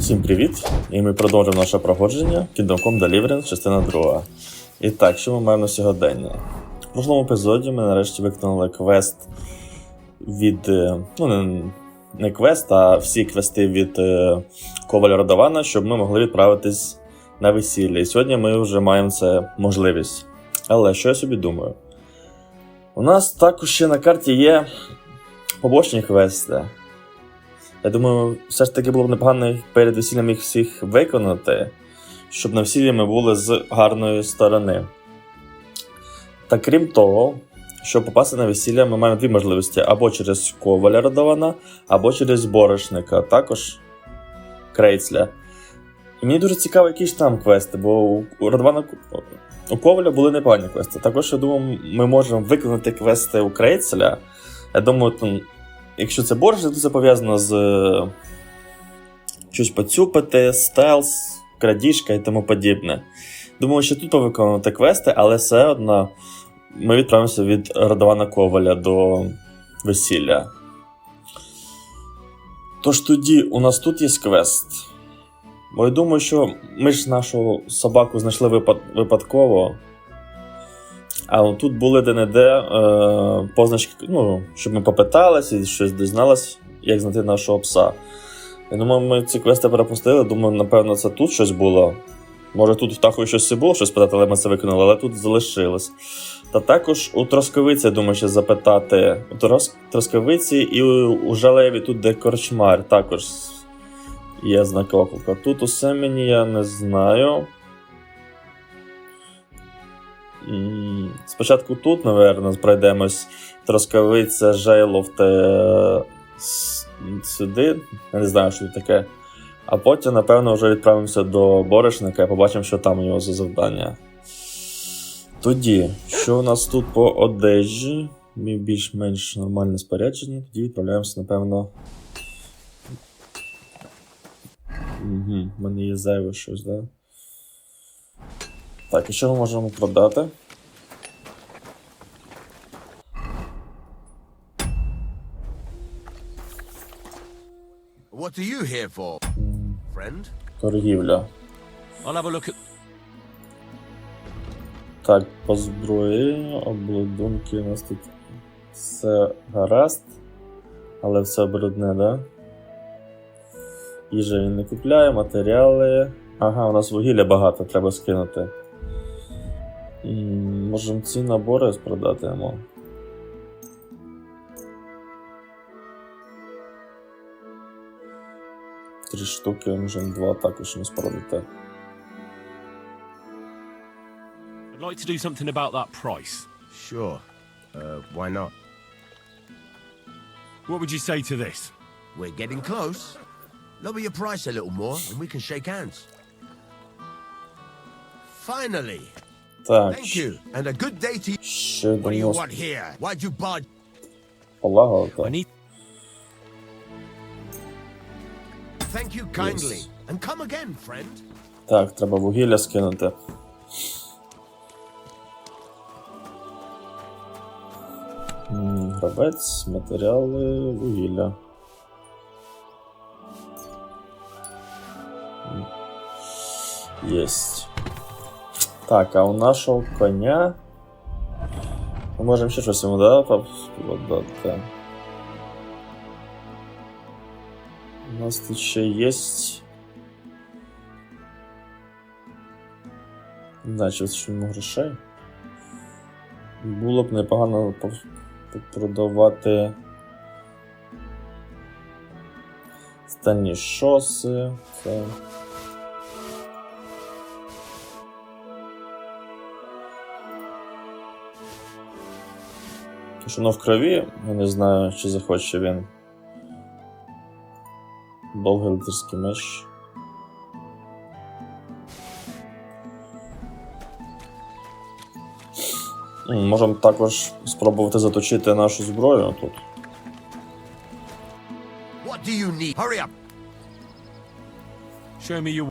Всім привіт! І ми продовжуємо наше проходження KINGDOM COME DELIVERANCE, частина 2. І так, що ми маємо на сьогодення? В прошлому епізоді ми нарешті виконали квест від... не квест, а всі квести від Коваля Радована, щоб ми могли відправитись на весілля. І сьогодні ми вже маємо це можливість. Але що я собі думаю? У нас також ще на карті є побочні квести. Я думаю, все ж таки було б непогано перед весіллям їх всіх виконати, щоб на весіллі ми були з гарної сторони. Та крім того, щоб попасти на весілля, ми маємо дві можливості: або через Коваля Радована, або через борошника, також Крейцля. І мені дуже цікаво, які ж там квести, бо у Радована, у Коваля були непогані квести. Також, я думаю, ми можемо виконати квести у Крейцля. Я думаю, якщо це борошник, то це пов'язано з щось поцюпати, стелс, крадіжка і тому подібне. Думаю, що тут повиконувати квести, але все одно ми відправимося від Радована Коваля до весілля. Тож тоді у нас тут є квест. Бо я думаю, що ми ж нашу собаку знайшли випадково. А тут були де-не-де позначки, щоб ми попиталися і щось дізналися, як знайти нашого пса. Я думаю, ми ці квести перепустили, думаю, напевно, це тут щось було. Може, тут в Тахові щось і було, щось питати, але ми це виконали, але тут залишилось. Та також у Тросковиці, я думаю, ще запитати. У Тросковиці і у Жалеві, тут, де корчмар, також є знак оклика. Тут у Семені я не знаю. Спочатку тут, напевно, пройдемось Тросковиця, Жейлов та сюди. Я не знаю, що тут таке. А потім, напевно, вже відправимося до борошника і побачимо, що там у нього за завдання. Тоді, що у нас тут по одежі? Ми більш-менш нормальне спорядження. Тоді відправляємося, напевно. В мене є зайве щось, да? Так, і що ми можемо продати? What are you here for, friend? Торгівля. I'll have a look at... Так, по зброї, обладунки, у нас тут все гаразд, але все брудне, да? Їжа він не купляє, матеріали... Ага, у нас вугілля багато, треба скинути. Можемо ці набори продати йому. 3 штуки, можемо 2 також не спробувати. I'd like to do something about that price. Sure. Why not? What would you say to this? We're getting close. Lower your price a little more and we can shake hands. Finally. Так. Thank you. And a good day to you. Ще What do you до want here? Why'd you barge? полагодити. I need... Thank you kindly. And come again, friend. Так, треба вугілля скинути. Гравець, матеріали, вугілля. Єсть. Так, а у нашого коня... Ми можемо ще щось йому дати. У нас тут ще є... Не знаю, чи що йому грошей. Було б непогано продавати стальні шоси. Це... Що воно в крові, я не знаю, чи захоче він. Довгий лицарський меч. Можемо також спробувати заточити нашу зброю тут. What do you need? Hurry up. Show me your...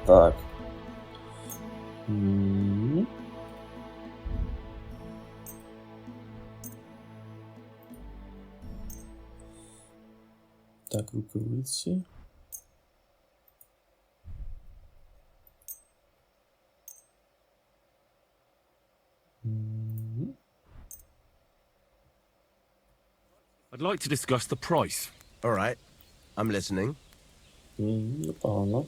Так. Так, рукавиці. I'd like to discuss the price. All right. I'm listening. Непогано.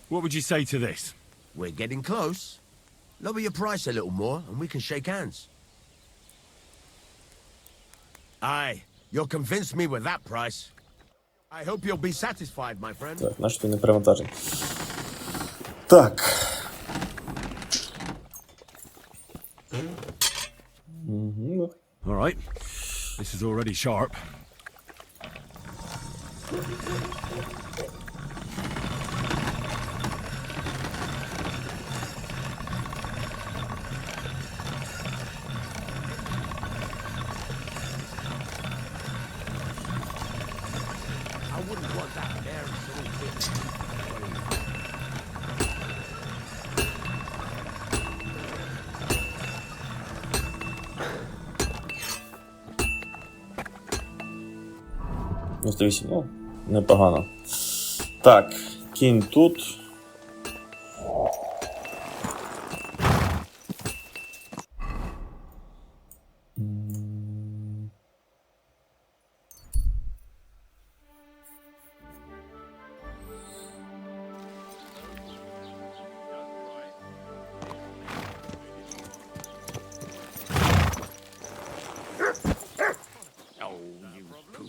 What would you say to this? We're getting close. Lower your price a little more and we can shake hands. Aye, you'll convince me with that price. I hope you'll be satisfied, my friend. Так, наш ти не перевантажений. Так. All right. This is already sharp. I wouldn't want that there little bit. Ну, непогано. Так, кінь тут.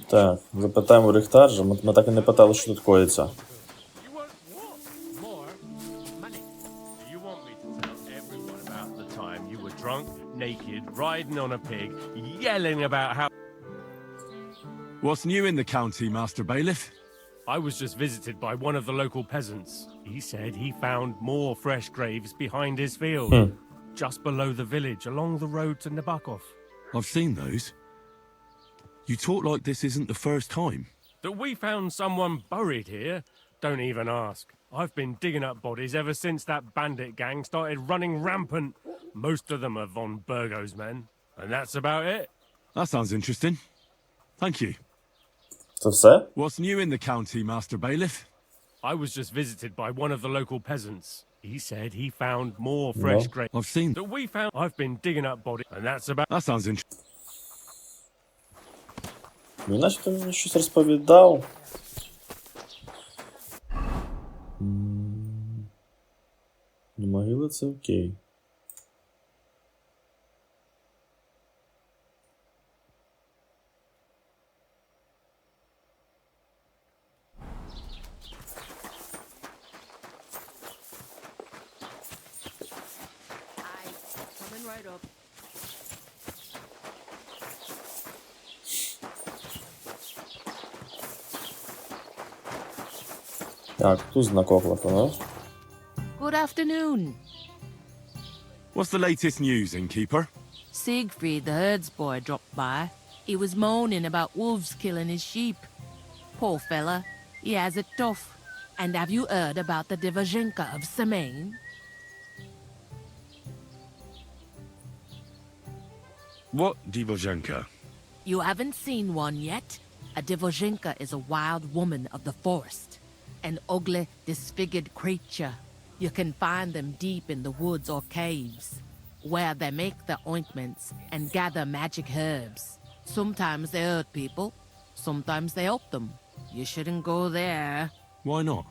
Так, запитаємо Рихтаржа. Ми так і не питали, що тут коїться. You want what? More money. Do you want me to tell everyone about the time you were drunk, naked, riding on a pig, yelling about how... What's new in the county, Master Bailiff? I was just visited by one of the local peasants. He said he found more fresh graves behind his field, just below the village, along the road to Nabokov. I've seen those. You talk like this isn't the first time. That we found someone buried here? Don't even ask. I've been digging up bodies ever since that bandit gang started running rampant. Most of them are von Burgo's men. And that's about it. That sounds interesting. Thank you. Це все? What's new in the county, Master Bailiff? I was just visited by one of the local peasants. He said he found more fresh graves. I've seen... That we found... I've been digging up bodies. And that's about... That sounds interesting. Він начебто мені щось розповідав. Могила це окей. Coming right up. Так, тут знакоклата, да? Good afternoon. What's the latest news, innkeeper? Siegfried, the herds boy, dropped by. He was moaning about wolves killing his sheep. Poor fella, he has it tough. And have you heard about the Divozhenka of Semaine? What Divozhenka? You haven't seen one yet? A Divozhenka is a wild woman of the forest. An ugly, disfigured creature. You can find them deep in the woods or caves, where they make their ointments and gather magic herbs. Sometimes they hurt people, sometimes they help them. You shouldn't go there. Why not?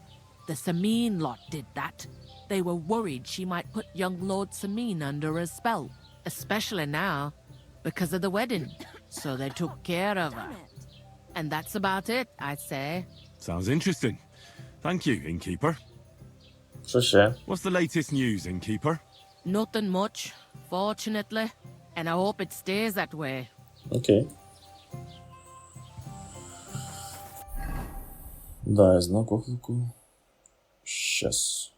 The Sameen lot did that. They were worried she might put young Lord Sameen under a spell, especially now, because of the wedding. So they took care of her. And that's about it, I'd say. Sounds interesting. Thank you, innkeeper. Що ще? What's the latest news, innkeeper? Nothing much, fortunately. And I hope it stays that way. Окей. Да, я знак оклику. Щас.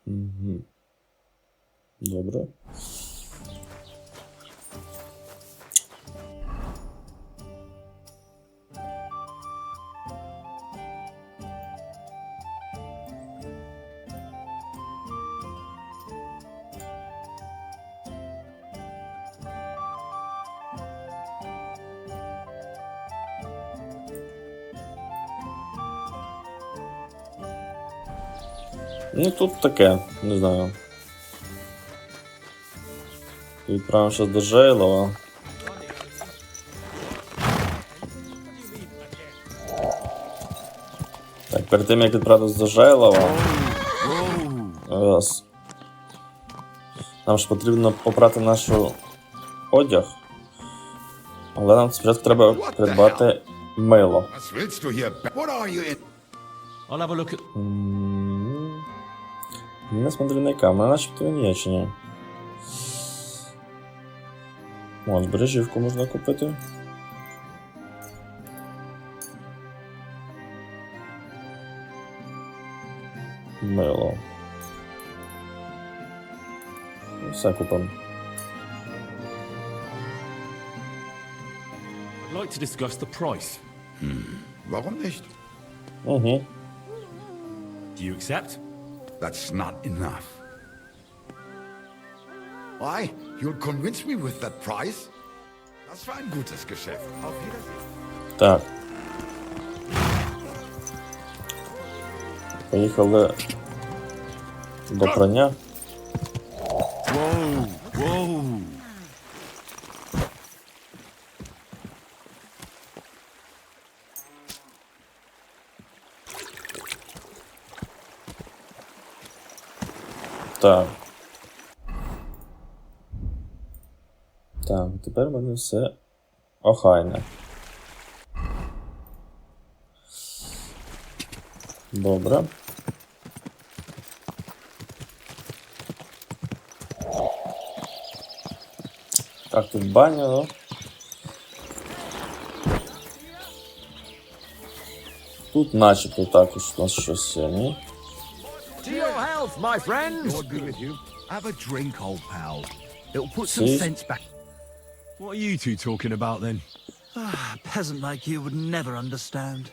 Угу. Добре. Ну тут таке, не знаю. Відправимося до Жейлова. Так, перед тим як відправитися до Жейлова, нам ж потрібно попрати наш одяг. Але нам спочатку треба придбати мило. Was willst du hier? What are you in? I'll have a look at... Не з мандрівника, мене начебто він є чи ні. О, збережівку можна купити. Мило. Все купимо. I'd like to discuss the price. Warum nicht? Угу. Do you accept? That's not enough. Why? You'll convince me with that price? Das war ein gutes Geschäft. Auf Wiedersehen. Так. Поїхали до прання. Whoa, whoa. Так. Так, тепер в мене все охайне. Добре. Так, тут баня, ну. Тут начебто також у нас щось є, ні? To your health, my friends. Lord be with you. Have a drink, old pal. It'll put See? some sense back. What are you two talking about then? A peasant like you would never understand.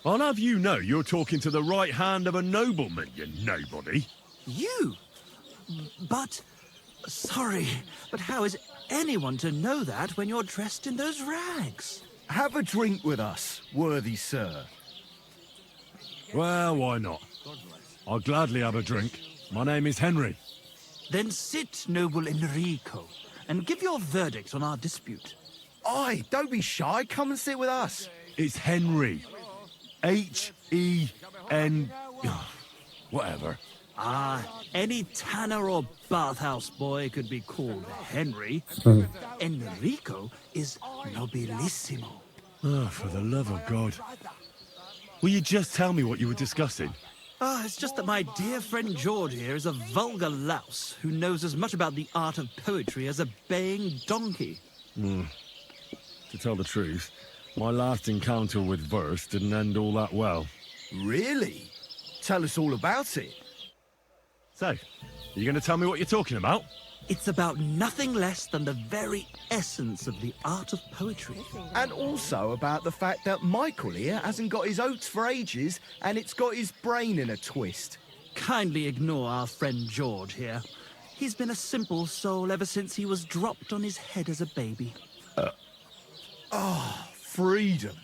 I'll have you know you're talking to the right hand of a nobleman, you nobody. You? But, sorry, but how is anyone to know that when you're dressed in those rags? Have a drink with us, worthy sir. Well, why not? I'll gladly have a drink. My name is Henry. Then sit, noble Enrico, and give your verdict on our dispute. Aye, don't be shy. Come and sit with us. It's Henry. H-E-N... Whatever. Ah, any tanner or bathhouse boy could be called Henry. Enrico is nobilissimo. Oh, for the love of God. Will you just tell me what you were discussing? Ah, it's just that my dear friend George here is a vulgar louse who knows as much about the art of poetry as a baying donkey. To tell the truth, my last encounter with verse didn't end all that well. Really? Tell us all about it. So, you going to tell me what you're talking about? It's about nothing less than the very essence of the art of poetry. And also about the fact that Michael here hasn't got his oats for ages and it's got his brain in a twist. Kindly ignore our friend George here. He's been a simple soul ever since he was dropped on his head as a baby. Freedom.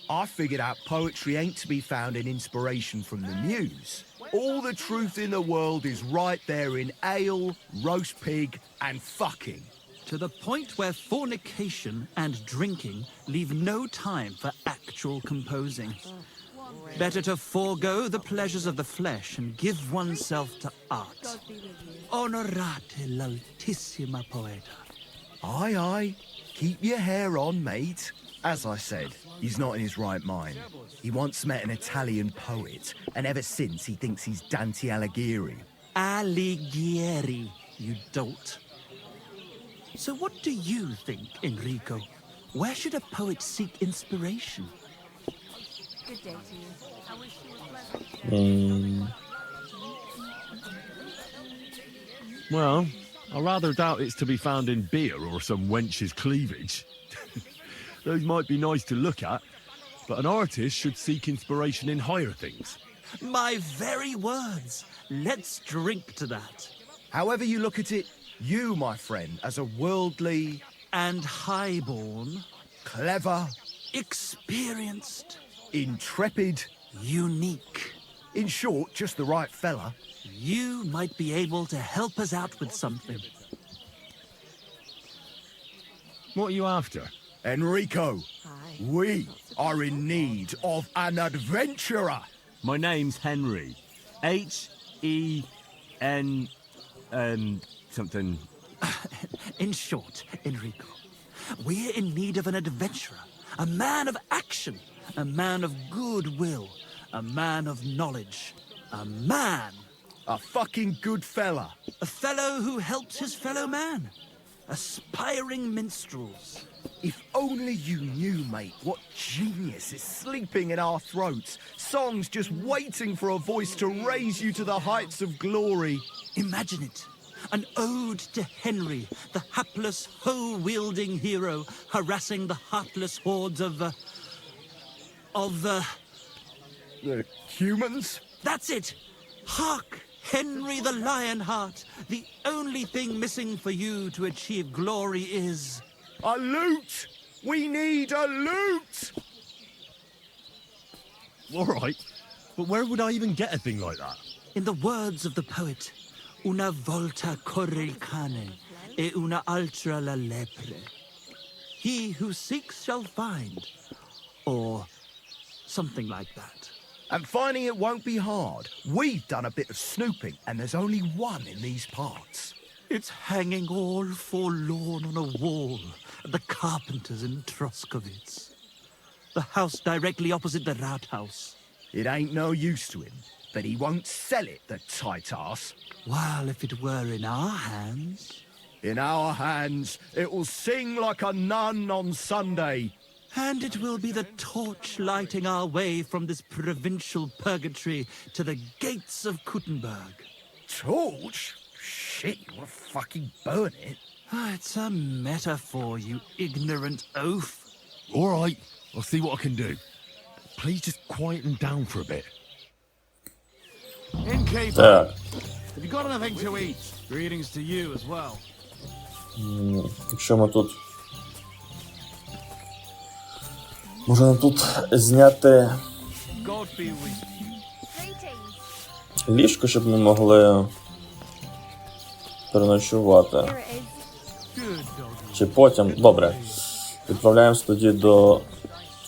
I figured out poetry ain't to be found in inspiration from the muse. All the truth in the world is right there in ale, roast pig, and fucking. To the point where fornication and drinking leave no time for actual composing. Better to forego the pleasures of the flesh and give oneself to art. Onorate l'altissima poeta. Aye, aye. Keep your hair on, mate. As I said, he's not in his right mind. He once met an Italian poet, and ever since he thinks he's Dante Alighieri. Alighieri, you dolt. So what do you think, Enrico? Where should a poet seek inspiration? Good day to you. I wish you a pleasant. Well, I rather doubt it's to be found in beer or some wench's cleavage. Those might be nice to look at, but an artist should seek inspiration in higher things. My very words. Let's drink to that. However you look at it, you, my friend, as a worldly, And highborn, clever, experienced, intrepid, Unique. in short, just the right fella. You might be able to help us out with something. What are you after? Enrico, we are in need of an adventurer. My name's Henry. H-E-N... something... In short, Enrico, we're in need of an adventurer, a man of action, a man of goodwill, a man of knowledge, a man, A fucking good fella. a fellow who helps his fellow man, aspiring minstrels. If only you knew, mate, what genius is sleeping in our throats. Songs just waiting for a voice to raise you to the heights of glory. Imagine it. An ode to Henry, the hapless, hoe-wielding hero, harassing the heartless hordes of The humans? That's it! Hark! Henry the Lionheart! The only thing missing for you to achieve glory is... A loot! We need a loot! All right, but where would I even get a thing like that? In the words of the poet, una volta corre il cane, e una altra la lepre. He who seeks shall find, or something like that. And finding it won't be hard. We've done a bit of snooping, and there's only one in these parts. It's hanging all forlorn on a wall at the carpenters in Troskovitz. The house directly opposite the Rathaus. It ain't no use to him, but he won't sell it, the tight ass. While if it were in our hands... In our hands, it will sing like a nun on Sunday. And it will be the torch lighting our way from this provincial purgatory to the gates of Kuttenberg. Torch? Shit, you wanna fucking burn it? It's a metaphor, you ignorant oaf. All right, I'll see what I can do. Please just quieten down for a bit. Innkeeper, Так. have you got anything to eat? Greetings to you as well. Якщо ми тут... Можна тут зняти God be with you. Greetings. ліжко, щоб ми могли переночувати. Here it is. Good doggy. Чи потім... Добре. Відправляємось тоді до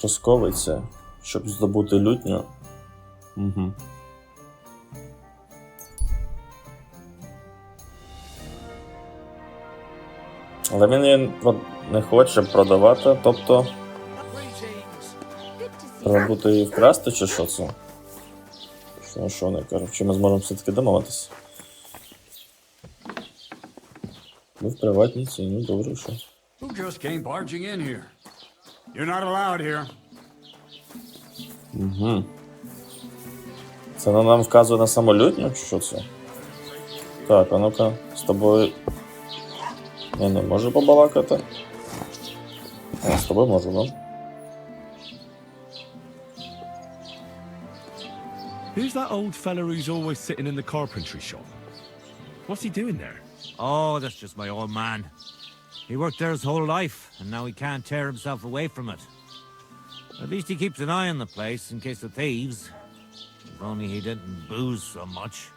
Тросковиці, щоб здобути лютню. Угу. Але він її не хоче продавати, тобто Good to see треба you. буде її вкрасти, чи що це? Що вони кажуть? Чи ми зможемо все-таки домовитися? Ми в приватній ціні, добре, що? Who just came barging in here? You're not allowed here. Угу. Це вона нам вказує на самолютню, чи що це? Так, а ну-ка, з тобою... Я не можу побалакати. А, з тобою можу, да? Who's that old fella who's always sitting in the carpentry shop? What's he doing there? Oh, that's just my old man. He worked there his whole life, and now he can't tear himself away from it. At least he keeps an eye on the place in case of thieves. If only he didn't booze so much.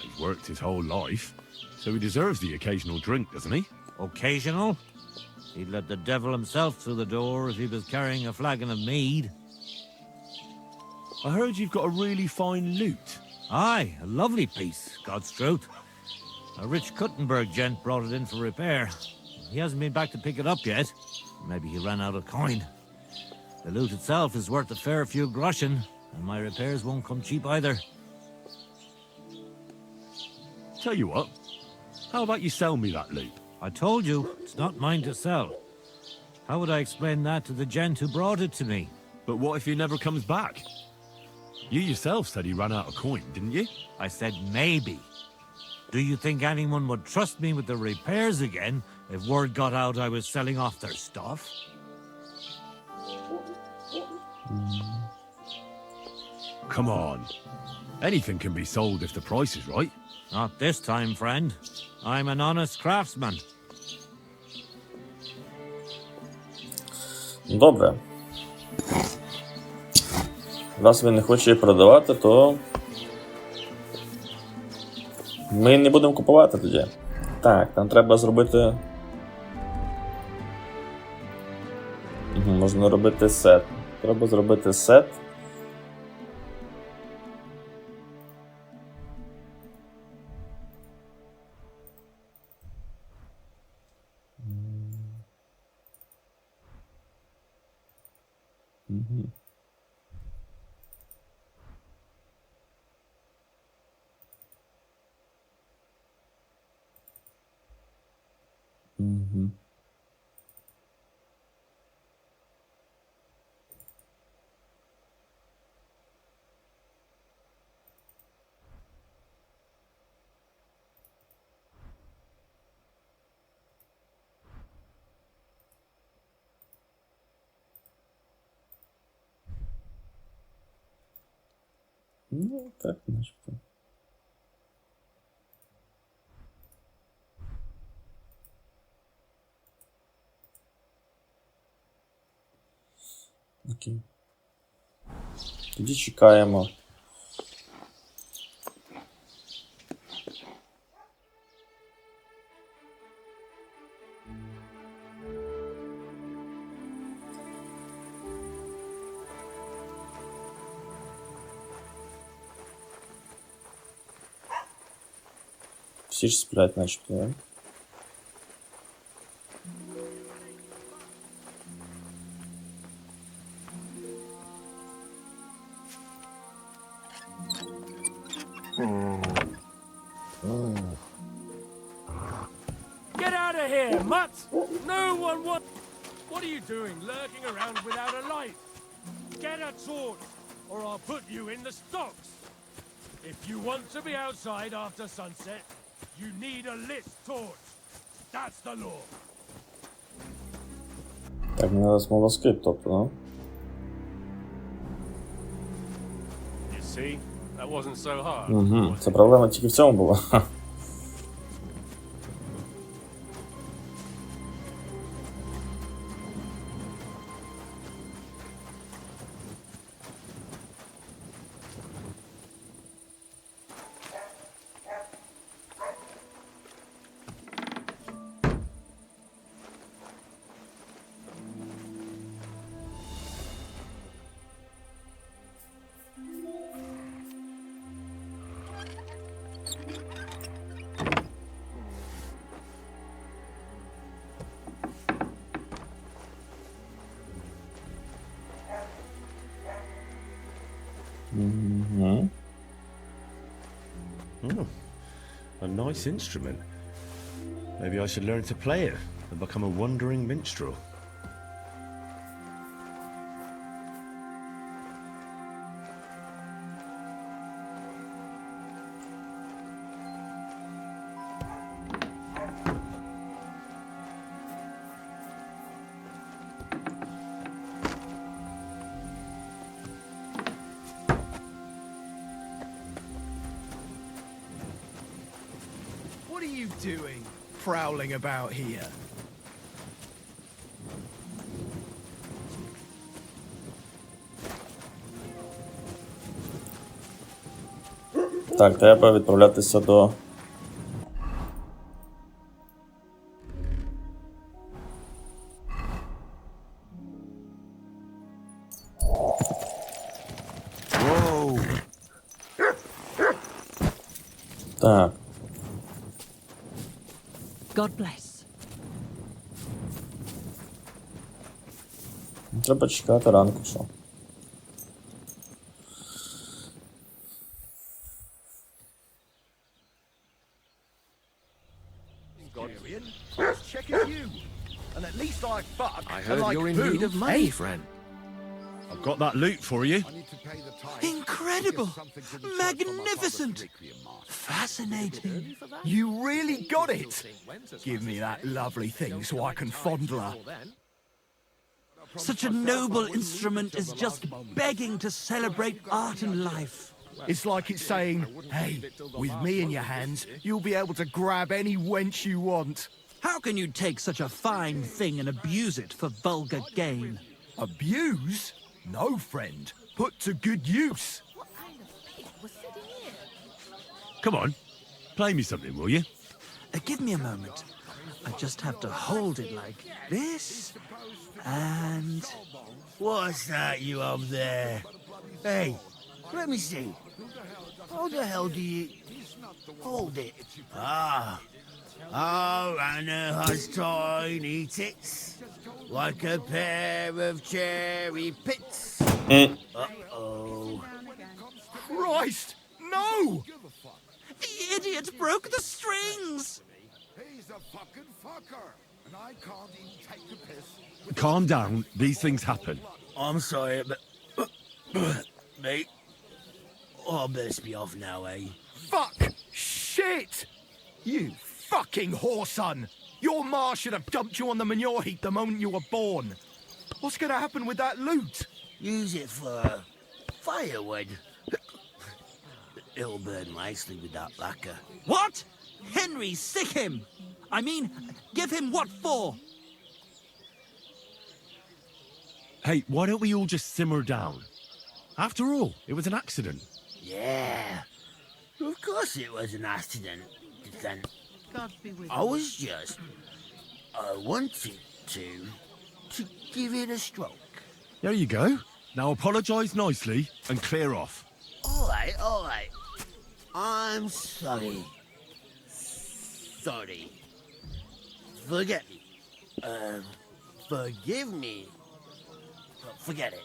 He's worked his whole life, so he deserves the occasional drink, doesn't he? Occasional? He'd let the devil himself through the door if he was carrying a flagon of mead. I heard you've got a really fine lute. Aye, a lovely piece, God's truth. A rich Kuttenberg gent brought it in for repair. He hasn't been back to pick it up yet. Maybe he ran out of coin. The loot itself is worth a fair few groschen, and my repairs won't come cheap either. Tell you what, how about you sell me that lute? I told you, it's not mine to sell. How would I explain that to the gent who brought it to me? But what if he never comes back? You yourself said he ran out of coin, didn't you? I said maybe. Do you think anyone would trust me with the repairs again if word got out I was selling off their stuff? Come on. Anything can be sold if the price is right. Not this time, friend. I'm an honest craftsman. Добре. Раз він не хоче її продавати, то ми не будемо купувати тоді. Так, нам треба зробити... Можна робити сет. Треба зробити сет. Ну, так, начебто. Окей. Тоді чекаємо. Всі ж сплять, начебто, да? Get out of here, mutt! No one what? What are you doing, lurking around without a light? Get a torch, or I'll put you in the stocks. If you want to be outside after sunset, you need a lit torch. That's the law. Так, мені треба смолоскип, тобто, да? You see, that wasn't so hard. Угу. Це проблема тільки в цьому була. Oh, a nice instrument. Maybe I should learn to play it and become a wandering minstrel. What are you doing, prowling about here? Так, треба відправлятися до... Так. God bless. Треба чекати ранку, що. As check as you. And at least I fuck. I heard you're in need of money, friend. I've got that loot for you. Incredible! Magnificent! Fascinating. You really got it. Give me that lovely thing so I can fondle her. Such a noble instrument is just begging to celebrate art and life. It's like it's saying, hey, with me in your hands, you'll be able to grab any wench you want. How can you take such a fine thing and abuse it for vulgar gain? Abuse? No, friend. put to good use. What kind of pig was sitting here? Come on, play me something, will you? Give me a moment. I just have to hold it like this. And... What's that you up there? Hey, let me see. How the hell do you hold it? Ah. Oh, Anna has tiny tits, like a pair of cherry pits. Uh-oh. Christ, no! The idiot broke the strings! He's a fucking fucker, and I can't even take the piss. Calm down, these things happen. I'm sorry, but... mate, oh, I best be off now, eh? Fuck! Shit! You fucking whoreson! Your ma should have dumped you on the manure heap the moment you were born. What's gonna happen with that loot? Use it for firewood. It'll burn nicely with that lacquer. What? Henry, sick him! I mean, give him what for? Hey, why don't we all just simmer down? After all, it was an accident. Yeah, of course it was an accident. Then God be with I you. was just... I wanted to give it a stroke. There you go. Now apologise nicely and clear off. All right. I'm sorry. Sorry. Forget me. Forgive me. Forget it.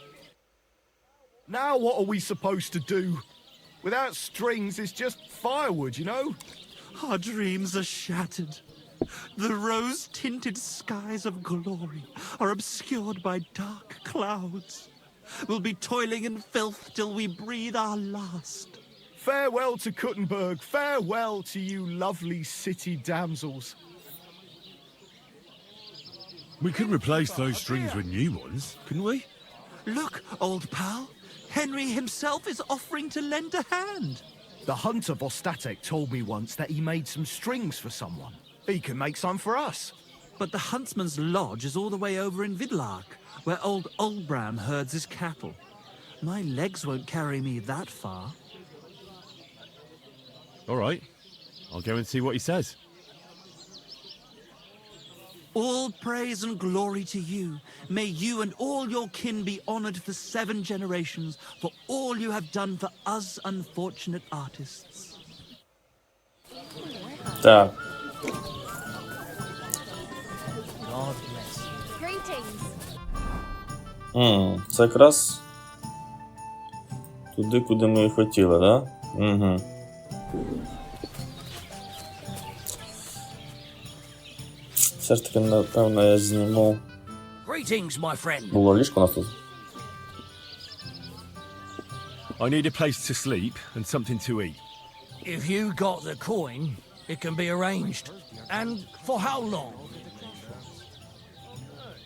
Now what are we supposed to do? Without strings, it's just firewood, you know? Our dreams are shattered. The rose-tinted skies of glory are obscured by dark clouds. We'll be toiling in filth till we breathe our last. Farewell to Kuttenberg. Farewell to you lovely city damsels. We could replace those strings with new ones, couldn't we? Look, old pal. Henry himself is offering to lend a hand. The hunter Vostatek told me once that he made some strings for someone. He can make some for us. But the huntsman's lodge is all the way over in Vidlark, where old Olbram herds his cattle. My legs won't carry me that far. All right. I'll go and see what he says. All praise and glory to you. May you and all your kin be honored for 7 generations for all you have done for us unfortunate artists. Так. God bless you. Greetings. Це якраз туди, куди ми і хотіли, да? Угу. Все ж таки, напевно, я зніму. Greetings, my friend. Було ліжко у нас тут. I need a place to sleep and something to eat. If you got the coin, it can be arranged. And for how long?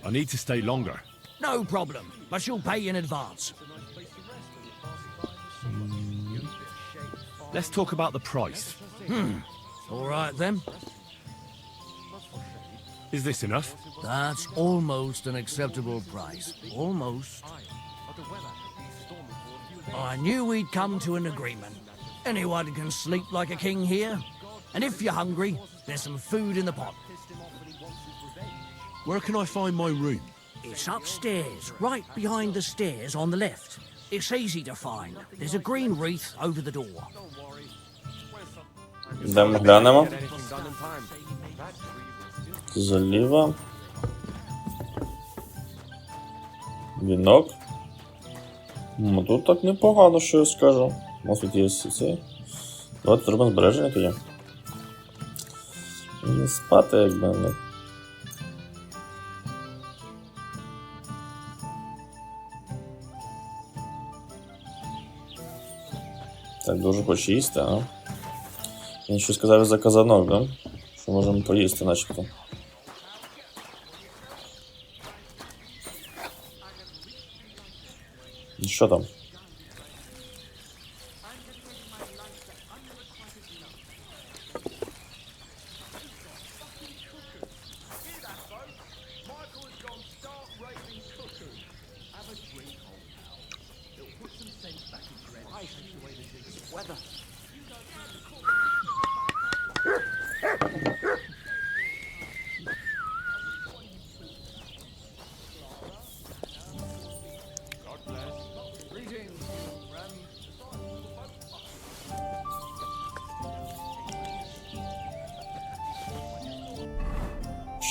I need to stay longer. No problem, but you'll pay in advance. Let's talk about the price. All right then. Is this enough? That's almost an acceptable price. Almost. I knew we'd come to an agreement. Anyone can sleep like a king here. And if you're hungry, there's some food in the pot. Where can I find my room? It's upstairs, right behind the stairs on the left. It's easy to find. There's a green wreath over the door. Йдемо глянемо. Заліва. Вінок. Тут так непогано, що я скажу. У нас тут є ці. Давайте зробимо збереження тоді. І спати, якби не. Так, дуже хочу їсти, а? Він щось сказав за казанок, да? Що можемо поїсти, начебто. І що там?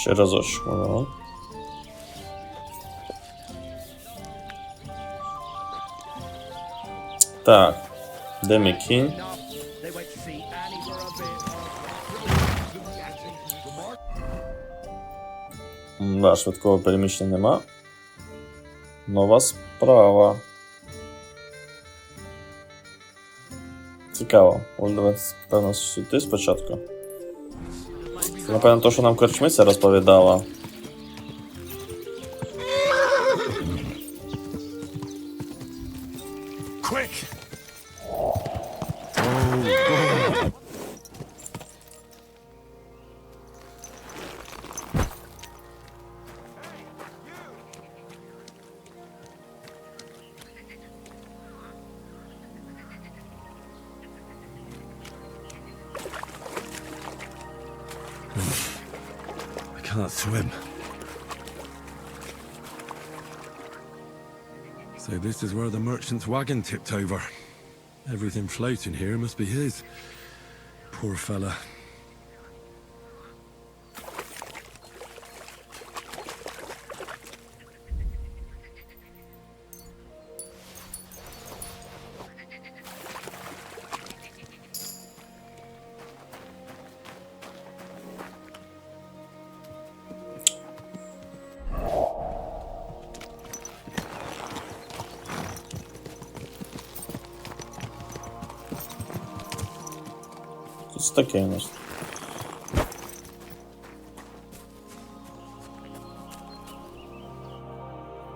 Ще разочок. Ага. Так. Де мій кінь? Да, швидкого переміщення нема. Нова справа. Цікаво. Давайте спитаємо сюди спочатку. Напевно, то, що нам корчмиця розповідала. Quick! I can't swim. So this is where the merchant's wagon tipped over. Everything floating here must be his. Poor fella. Тут таке у нас.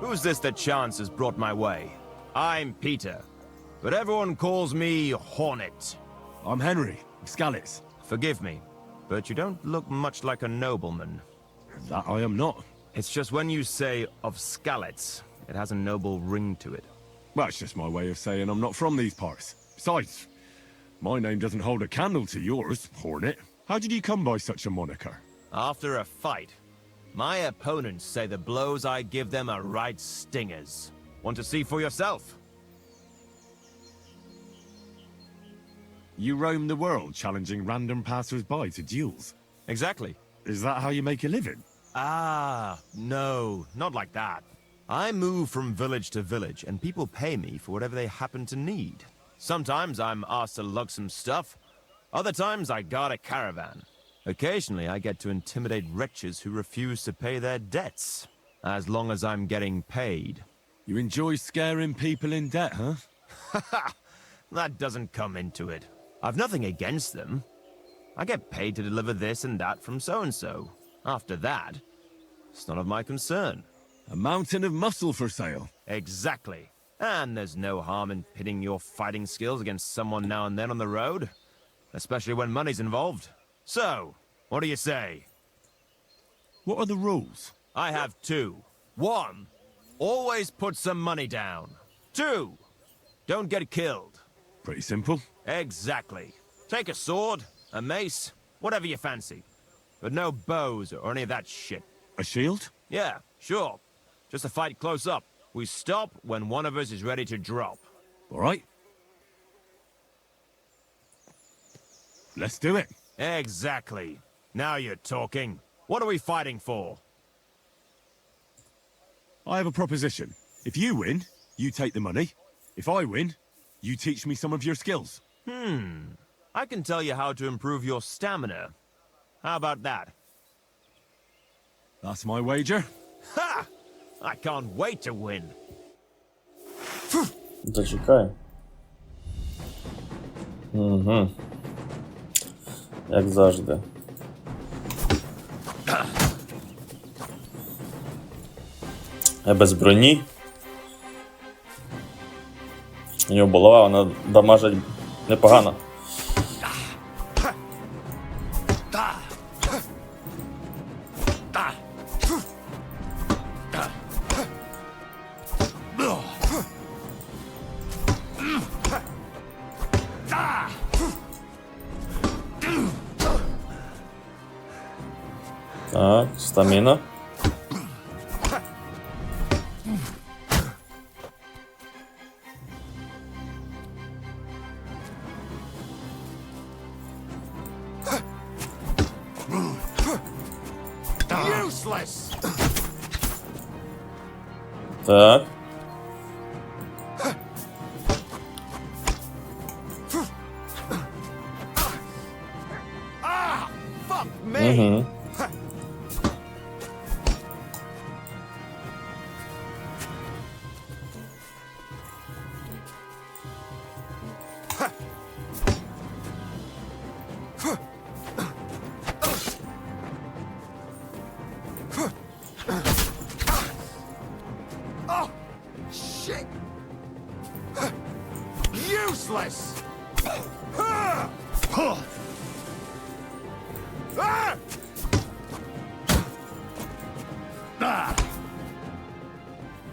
Who's this that chance has brought my way? I'm Peter, but everyone calls me Hornet. I'm Henry, Scalits. Forgive me, but you don't look much like a nobleman. That I am not. It's just when you say of Scalits, it has a noble ring to it. Well, it's just my way of saying I'm not from these parts. Besides, my name doesn't hold a candle to yours, Hornet. How did you come by such a moniker? After a fight, my opponents say the blows I give them are right stingers. Want to see for yourself? You roam the world challenging random passers-by to duels. Exactly. Is that how you make a living? Ah, no, not like that. I move from village to village, and people pay me for whatever they happen to need. Sometimes I'm asked to lug some stuff. Other times I guard a caravan. Occasionally I get to intimidate wretches who refuse to pay their debts, as long as I'm getting paid. You enjoy scaring people in debt, huh? Haha, that doesn't come into it. I've nothing against them. I get paid to deliver this and that from so-and-so. After that, it's none of my concern. A mountain of muscle for sale. Exactly. And there's no harm in pitting your fighting skills against someone now and then on the road, especially when money's involved. So, what do you say? What are the rules? I have two. One, always put some money down. Two, don't get killed. Pretty simple. Exactly. Take a sword, a mace, whatever you fancy. But no bows or any of that shit. A shield? Yeah, sure. Just a fight close up. We stop when one of us is ready to drop. All right. Let's do it. Exactly. Now you're talking. What are we fighting for? I have a proposition. If you win, you take the money. If I win, you teach me some of your skills. I can tell you how to improve your stamina. How about that? That's my wager. Ha! I can't wait to win. Зачекай. Угу. Як завжди. Я без броні. У нього булава, вона дамажить непогано. Так, стаміна. You Useless! Так. Ah! Fuck me! Угу. Oh! Shit! Useless! Ah!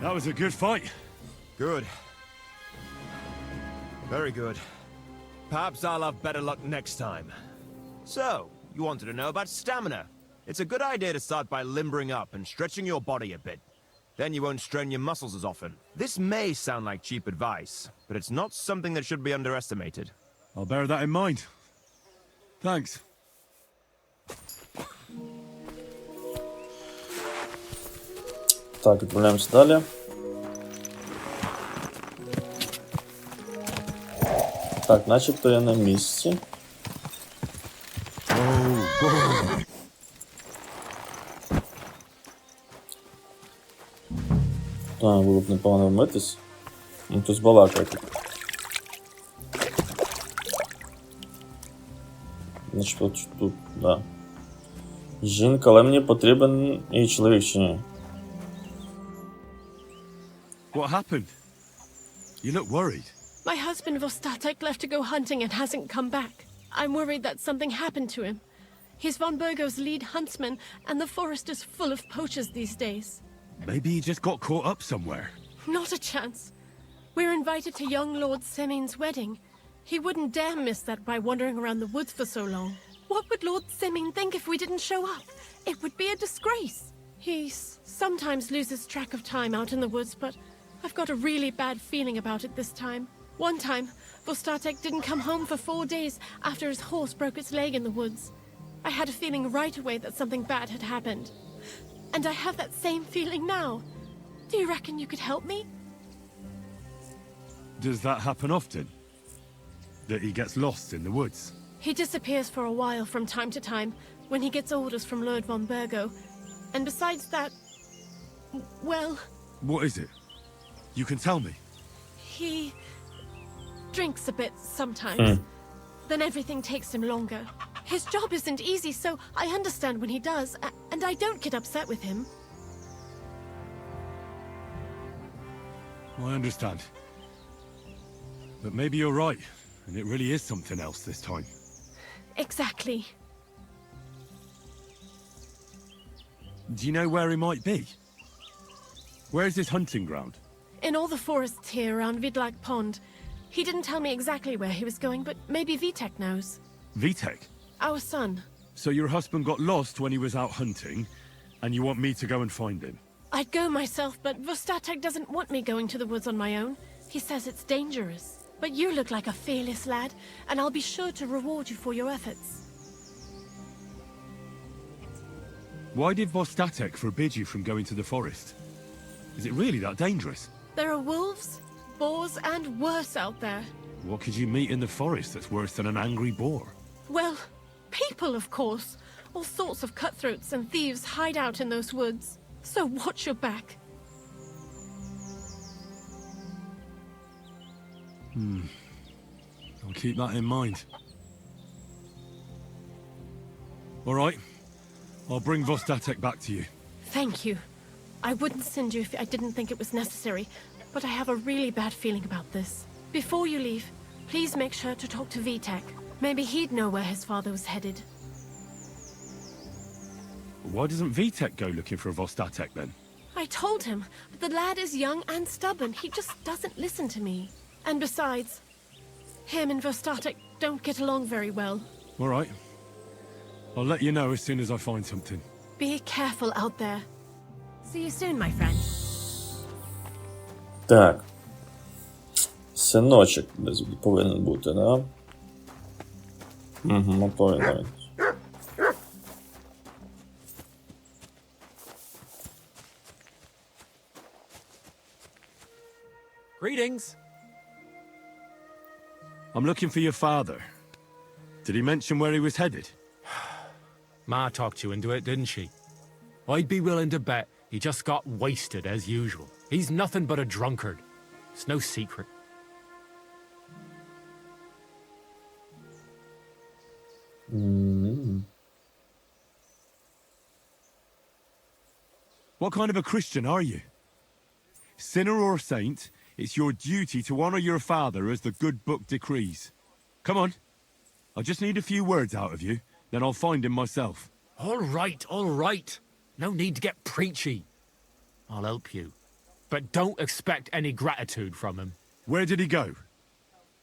That was a good fight. Good. Very good. Perhaps I'll have better luck next time. So, you wanted to know about stamina. It's a good idea to start by limbering up and stretching your body a bit. Then you won't strain your muscles as often. This may sound like cheap advice, but it's not something that should be underestimated. I'll bear that in mind. Thanks. Так, відправляємося далі. Так, начебто я на місці. Так, було б непогано вмитись. Ну, хтось балакає тут. Начебто тут, да. Жінка, але мені потрібен і чоловік чи ні. What happened? You look worried. My husband Vostatek left to go hunting and hasn't come back. I'm worried that something happened to him. He's von Burgo's lead huntsman, and the forest is full of poachers these days. Maybe he just got caught up somewhere. Not a chance. We're invited to young Lord Semin's wedding. He wouldn't dare miss that by wandering around the woods for so long. What would Lord Semin think if we didn't show up? It would be a disgrace. He sometimes loses track of time out in the woods, but I've got a really bad feeling about it this time. One time, Vostatek didn't come home for 4 days after his horse broke its leg in the woods. I had a feeling right away that something bad had happened. And I have that same feeling now. Do you reckon you could help me? Does that happen often? That he gets lost in the woods? He disappears for a while from time to time when he gets orders from Lord von Burgo. And besides that, well... What is it? You can tell me. He drinks a bit sometimes. Then everything takes him longer. His job isn't easy, so I understand when he does, and I don't get upset with him. I understand. But maybe you're right, and it really is something else this time. Exactly. Do you know where he might be? Where's his hunting ground? In all the forests here around Vidlag Pond. He didn't tell me exactly where he was going, but maybe Vitek knows. Vitek? Our son. So your husband got lost when he was out hunting, and you want me to go and find him? I'd go myself, but Vostatek doesn't want me going to the woods on my own. He says it's dangerous. But you look like a fearless lad, and I'll be sure to reward you for your efforts. Why did Vostatek forbid you from going to the forest? Is it really that dangerous? There are wolves, boars, and worse out there. What could you meet in the forest that's worse than an angry boar? Well, people, of course. All sorts of cutthroats and thieves hide out in those woods. So watch your back. I'll keep that in mind. All right. I'll bring Vostatek back to you. Thank you. I wouldn't send you if I didn't think it was necessary, but I have a really bad feeling about this. Before you leave, please make sure to talk to Vitek. Maybe he'd know where his father was headed. Why doesn't Vitek go looking for Vostatek then? I told him, but the lad is young and stubborn. He just doesn't listen to me. And besides, him and Vostatek don't get along very well. All right. I'll let you know as soon as I find something. Be careful out there. See you soon, my friend. Так. Синочок десь повинен бути, да? Угу, повинен. Greetings. I'm looking for your father. Did he mention where he was headed? Ma talked you into it, didn't she? I'd be willing to bet he just got wasted as usual. He's nothing but a drunkard. It's no secret. What kind of a Christian are you? Sinner or saint, it's your duty to honor your father as the good book decrees. Come on. I just need a few words out of you, then I'll find him myself. All right, all right. No need to get preachy. I'll help you. But don't expect any gratitude from him. Where did he go?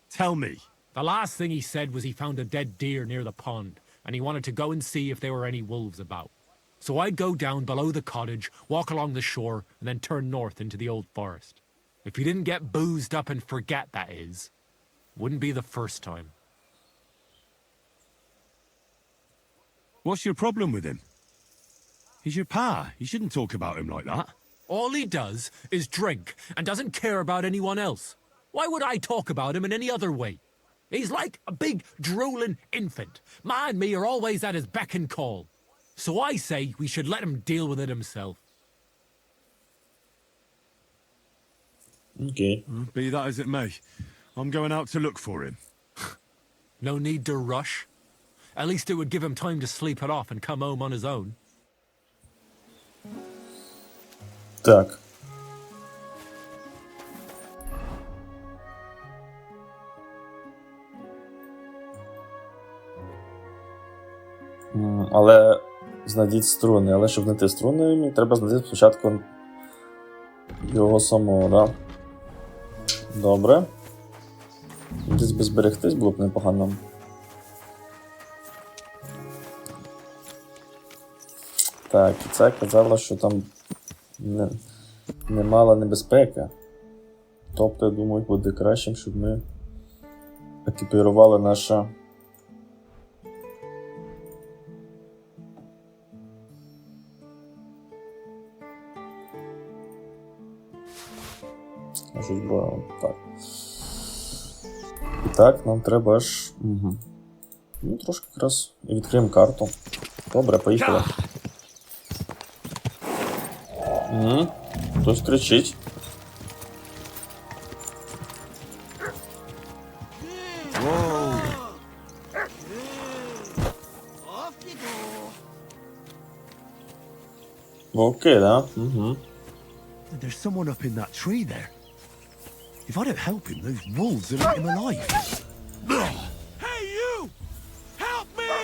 Tell me. The last thing he said was he found a dead deer near the pond, and he wanted to go and see if there were any wolves about. So I'd go down below the cottage, walk along the shore, and then turn north into the old forest. If he didn't get boozed up and forget, that is. Wouldn't be the first time. What's your problem with him? He's your pa. You shouldn't talk about him like that. All he does is drink and doesn't care about anyone else. Why would I talk about him in any other way? He's like a big, drooling infant. Ma and me are always at his beck and call. So I say we should let him deal with it himself. Окей. Be that as it may, I'm going out to look for him. No need to rush. At least it would give him time to sleep it off and come home on his own. Так. Але знайдіть струни. Але щоб знайти струни, мені треба знайти спочатку його самого, да? Добре. Десь би зберегтись було б непогано. Так, і це казало, що там немало небезпеки. Тобто, я думаю, буде краще, щоб ми екіпірували наше... нашу зброю. Так. І так, нам треба аж... Угу. Ну, трошки якраз і відкриємо карту. Добре, поїхали. Угу. Хтось кричить. Окей, да? Угу. There's someone up in that tree there. If I don't help him, those wolves will eat him alive. Hey, you! Help me!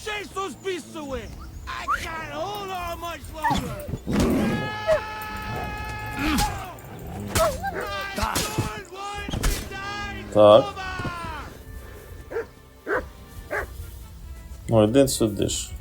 Chase those beasts away! I can't hold on much longer! Так. Ну, іди сюди ж.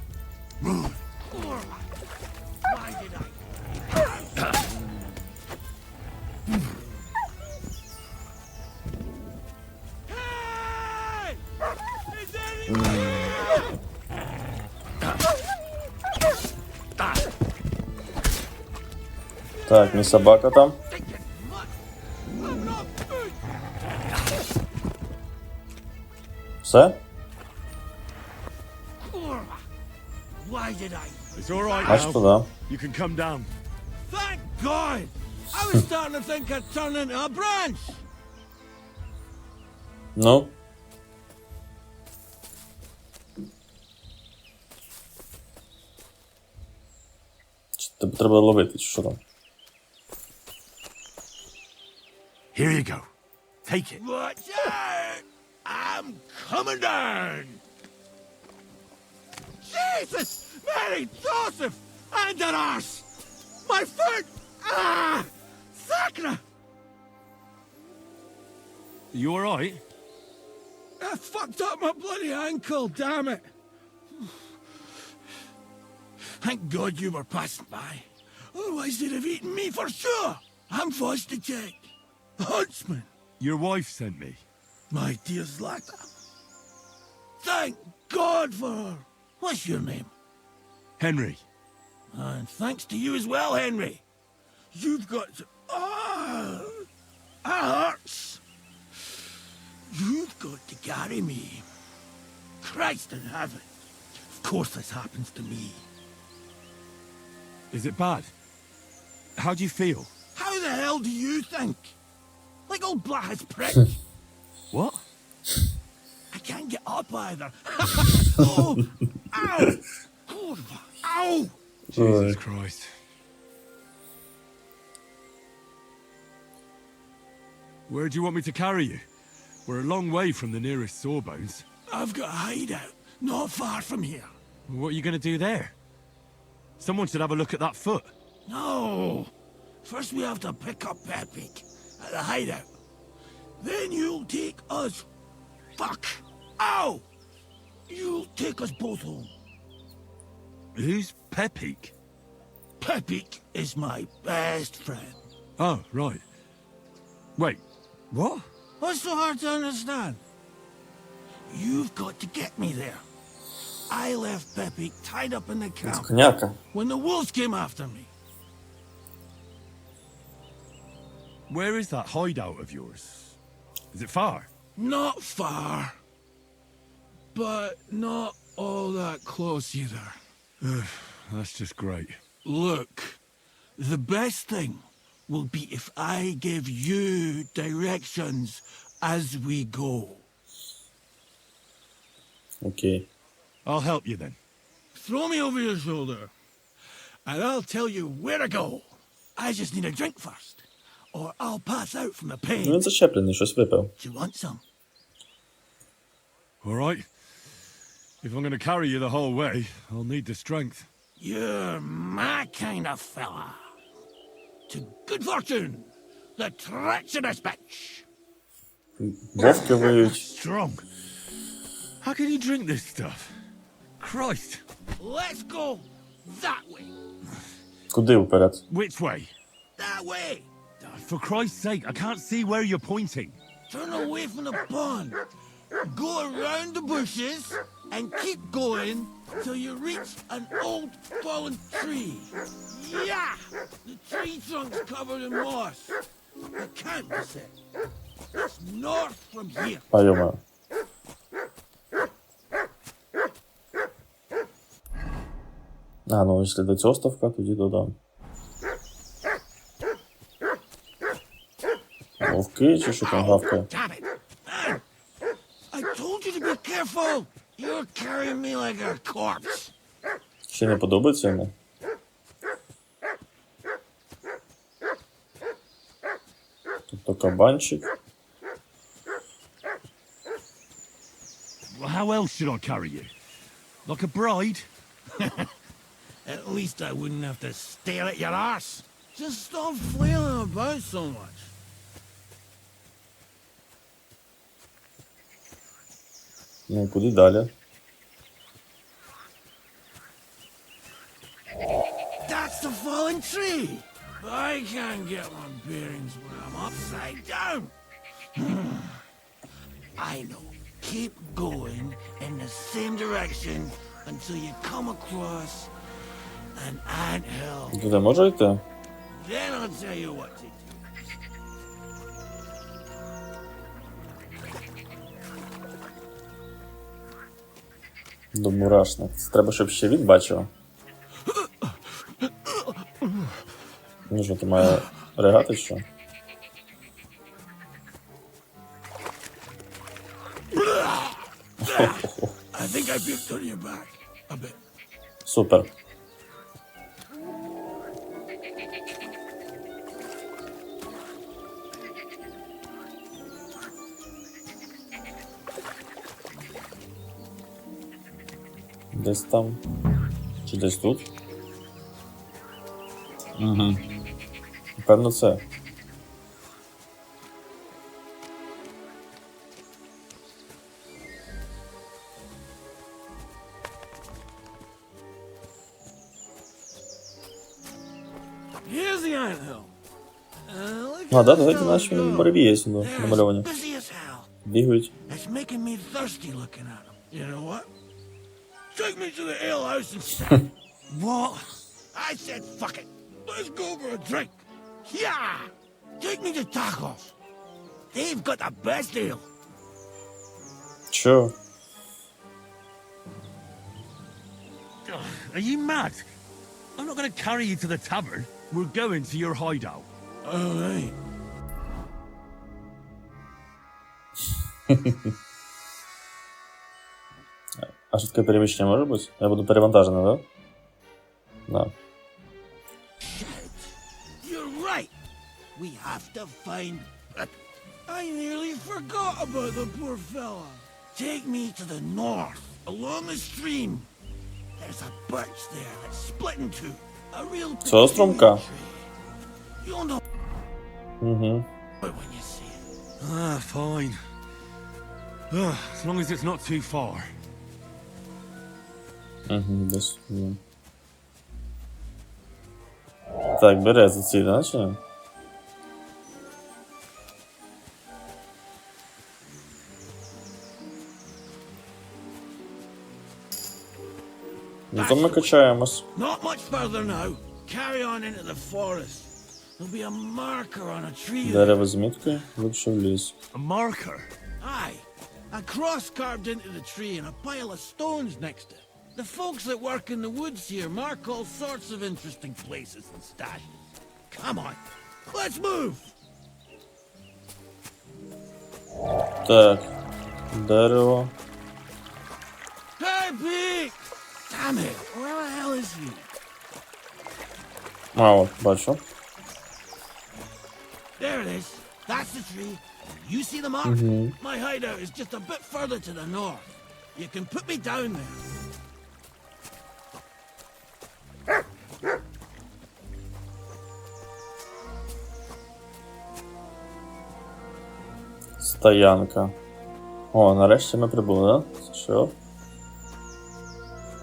Так, мій собака там. Все? It's all right Аж now. туди. You can come down. Thank God! I was starting to think I'd turn into a branch! Ну? Чи тебе треба ловити, чи що там? Here you go. Take it. Watch out! I'm coming down! Jesus! Mary Joseph! And an arse! My foot! Ah! Sacra! You all right? I fucked up my bloody ankle, damn it! Thank God you were passing by. Otherwise they'd have eaten me for sure. I'm forced to check. Huntsman. Your wife sent me. My dear Zlata. Thank God for her. What's your name? Henry. And thanks to you as well, Henry. You've got to... hurts. You've got to carry me. Christ in heaven. Of course this happens to me. Is it bad? How do you feel? How the hell do you think? Like old Black's prick. What? I can't get up either. Oh, ow! Kurwa, ow! Jesus Christ. Where do you want me to carry you? We're a long way from the nearest sawbones. I've got a hideout not far from here. What are you going to do there? Someone should have a look at that foot. No. First we have to pick up Pepik at the hideout. Then you'll take us. Fuck. Ow! You'll take us both home. Who's Pepik? Pepik is my best friend. Oh, right. Wait, what? What's so hard to understand? You've got to get me there. I left Pepik tied up in the camp Коняка. when the wolves came after me. Where is that hideout of yours? Is it far? Not far. But not all that close either. That's just great. Look, the best thing will be if I give you directions as we go. Окей. I'll help you then. Throw me over your shoulder, and I'll tell you where to go. I just need a drink first, or I'll pass out from the Ну, pain. він зачеплений, щось випив. Do you want some? All right. If I'm going to carry you the whole way, I'll need the strength. You're my kind of fella. To good fortune, the treacherous bitch. Вовки виють. Strong. How can you drink this stuff? Christ. Let's go that way. Куди вперед? Which way? That way. For Christ's sake, I can't see where you're pointing. Turn away from the pond. Go around the bushes and keep going till you reach an old fallen tree. Yeah! The tree trunk's covered in moss. The camp is it. It's north from here. А, йома. А, ну, якщо до цього ставка, тоді додам. Вовки чи що там гавкає? Damn it! Man! I told you to be careful! You're carrying me like a corpse. Ще не подобається йому? Тобто кабанчик. Well, how else should I carry you? Like a bride? At least I wouldn't have to stare at your arse. Just stop flailing about so much. Ну, куди далі? That's the fallen tree. I can't get my bearings when I'm upside down. I know. Keep going in the same direction until you come across an anthill. Туди можу йти? Then I'll tell you what to do. До мурашник. Це треба, щоб ще він бачив. Ну що, ти має ригати, що? I think I puked on your back a bit. Супер. Десь там. Чи десь тут? Угу. Певно, це. Here's the anthill. А, да, давайте наші барабі є намальовані. Busy as hell. Бігають. It's making me thirsty looking at them. You know what? Take me to the ale house instead. What? I said fuck it. Let's go for a drink. Yeah! Take me to tacos. They've got the best ale. Чо? Are you mad? I'm not going to carry you to the tavern. We're going to your hideout. All right. А швидке переміщення може бути? Я буду перевантажений, да? Да. You're right. We have to find... I nearly forgot about the poor fella. Take me to the north, along the stream. There's a birch there that's split in two. A real... Цього струмка? You'll know Угу. when you see it. Fine. As long as it's not too far. Угу, десь. Ні. Так, берези ці, да, чи ні? Ну то ми качаємось. Not much further now. Carry on into the forest. There'll be a marker on a tree there. Дерево з міткою, глибше в ліс. A marker? Aye. A cross carved into the tree and a pile of stones next to it. The folks that work in the woods here mark all sorts of interesting places and stashes. Come on. Let's move! Так. Дерево. Hey, Pete! Damn it. Where the hell is he? А, от, бачу. There it is. That's the tree. You see the mark? My hideout is just a bit further to the north. You can put me down there. Стоянка. О, нарешті ми прибули, да? Це що?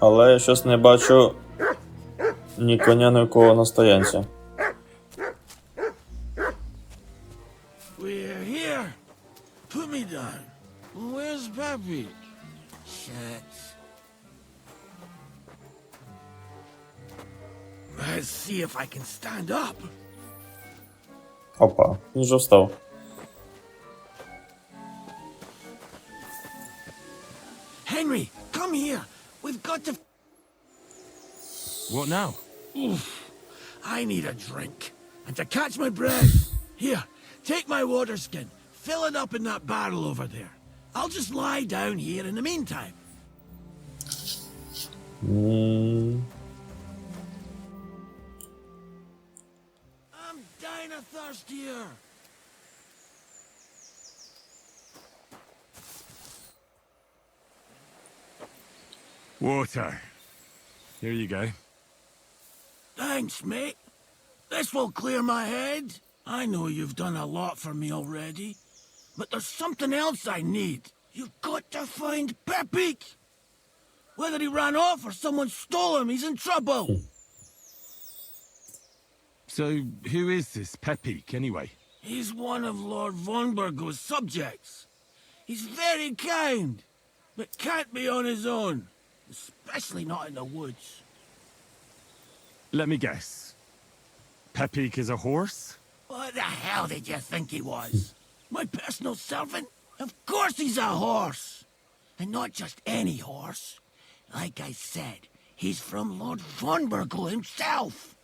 Але я щось не бачу ні коня, ні кого на стоянці. We're here. Put me down. Where's Pappy? Shit. Let's see if I can stand up. Опа, він вже встав. Henry, come here. We've got to... What now? Oof. I need a drink. And to catch my breath. Here, take my water skin. Fill it up in that barrel over there. I'll just lie down here in the meantime. I'm dying of thirst here. Water. Here you go. Thanks, mate. This will clear my head. I know you've done a lot for me already, but there's something else I need. You've got to find Pepik. Whether he ran off or someone stole him, he's in trouble. So, who is this Pepik, anyway? He's one of Lord Vonbergo's subjects. He's very kind, but can't be on his own, especially not in the woods. Let me guess. Pepik is a horse? What the hell did you think he was? My personal servant? Of course he's a horse. And not just any horse. Like I said, he's from Lord Vonbergo himself.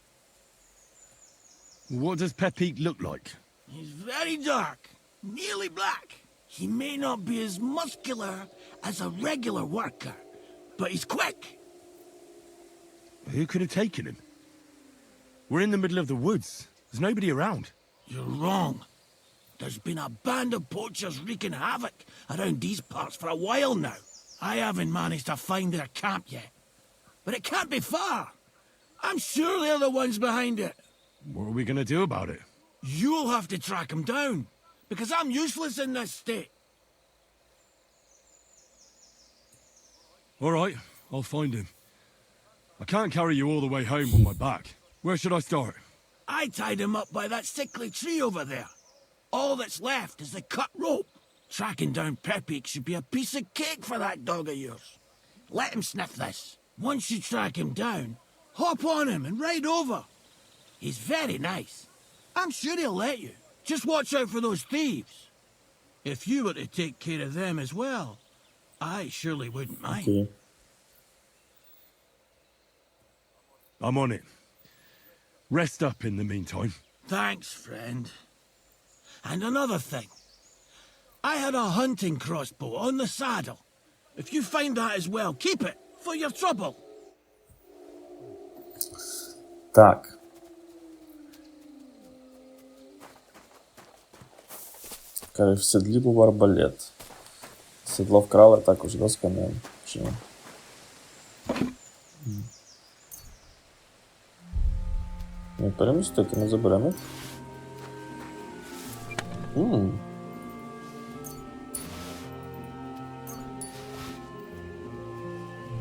What does Pepik look like? He's very dark, nearly black. He may not be as muscular as a regular worker, but he's quick. Who could have taken him? We're in the middle of the woods. There's nobody around. You're wrong. There's been a band of poachers wreaking havoc around these parts for a while now. I haven't managed to find their camp yet. But it can't be far. I'm sure they're the ones behind it. What are we going to do about it? You'll have to track them down, because I'm useless in this state. All right, I'll find him. I can't carry you all the way home on my back. Where should I start? I tied him up by that sickly tree over there. All that's left is the cut rope. Tracking down Pepik should be a piece of cake for that dog of yours. Let him sniff this. Once you track him down, hop on him and ride over. He's very nice. I'm sure he'll let you. Just watch out for those thieves. If you were to take care of them as well, I surely wouldn't mind. Окей. I'm on it. Rest up in the meantime. Thanks, friend. And another thing. I had a hunting crossbow on the saddle. If you find that as well, keep it for your trouble. Так. Каже, в седлі був арбалет. Седло вкрали також, да, з конем. Чи ні? Не перемістити, ми заберемо.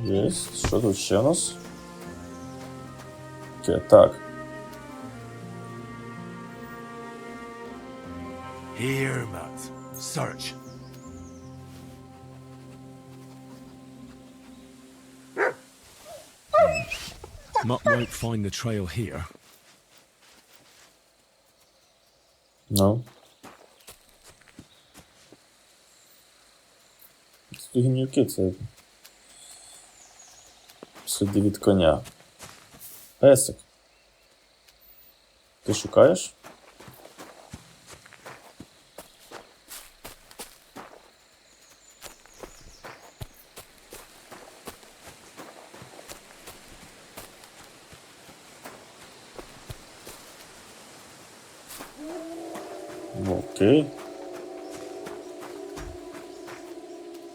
Єсть. Що тут ще у нас? Окей, так. Here, Matt. Search. Mutt won't find the trail here. Ну. Це гнівки, це сліди від коня. Песик. Ти шукаєш? Окей.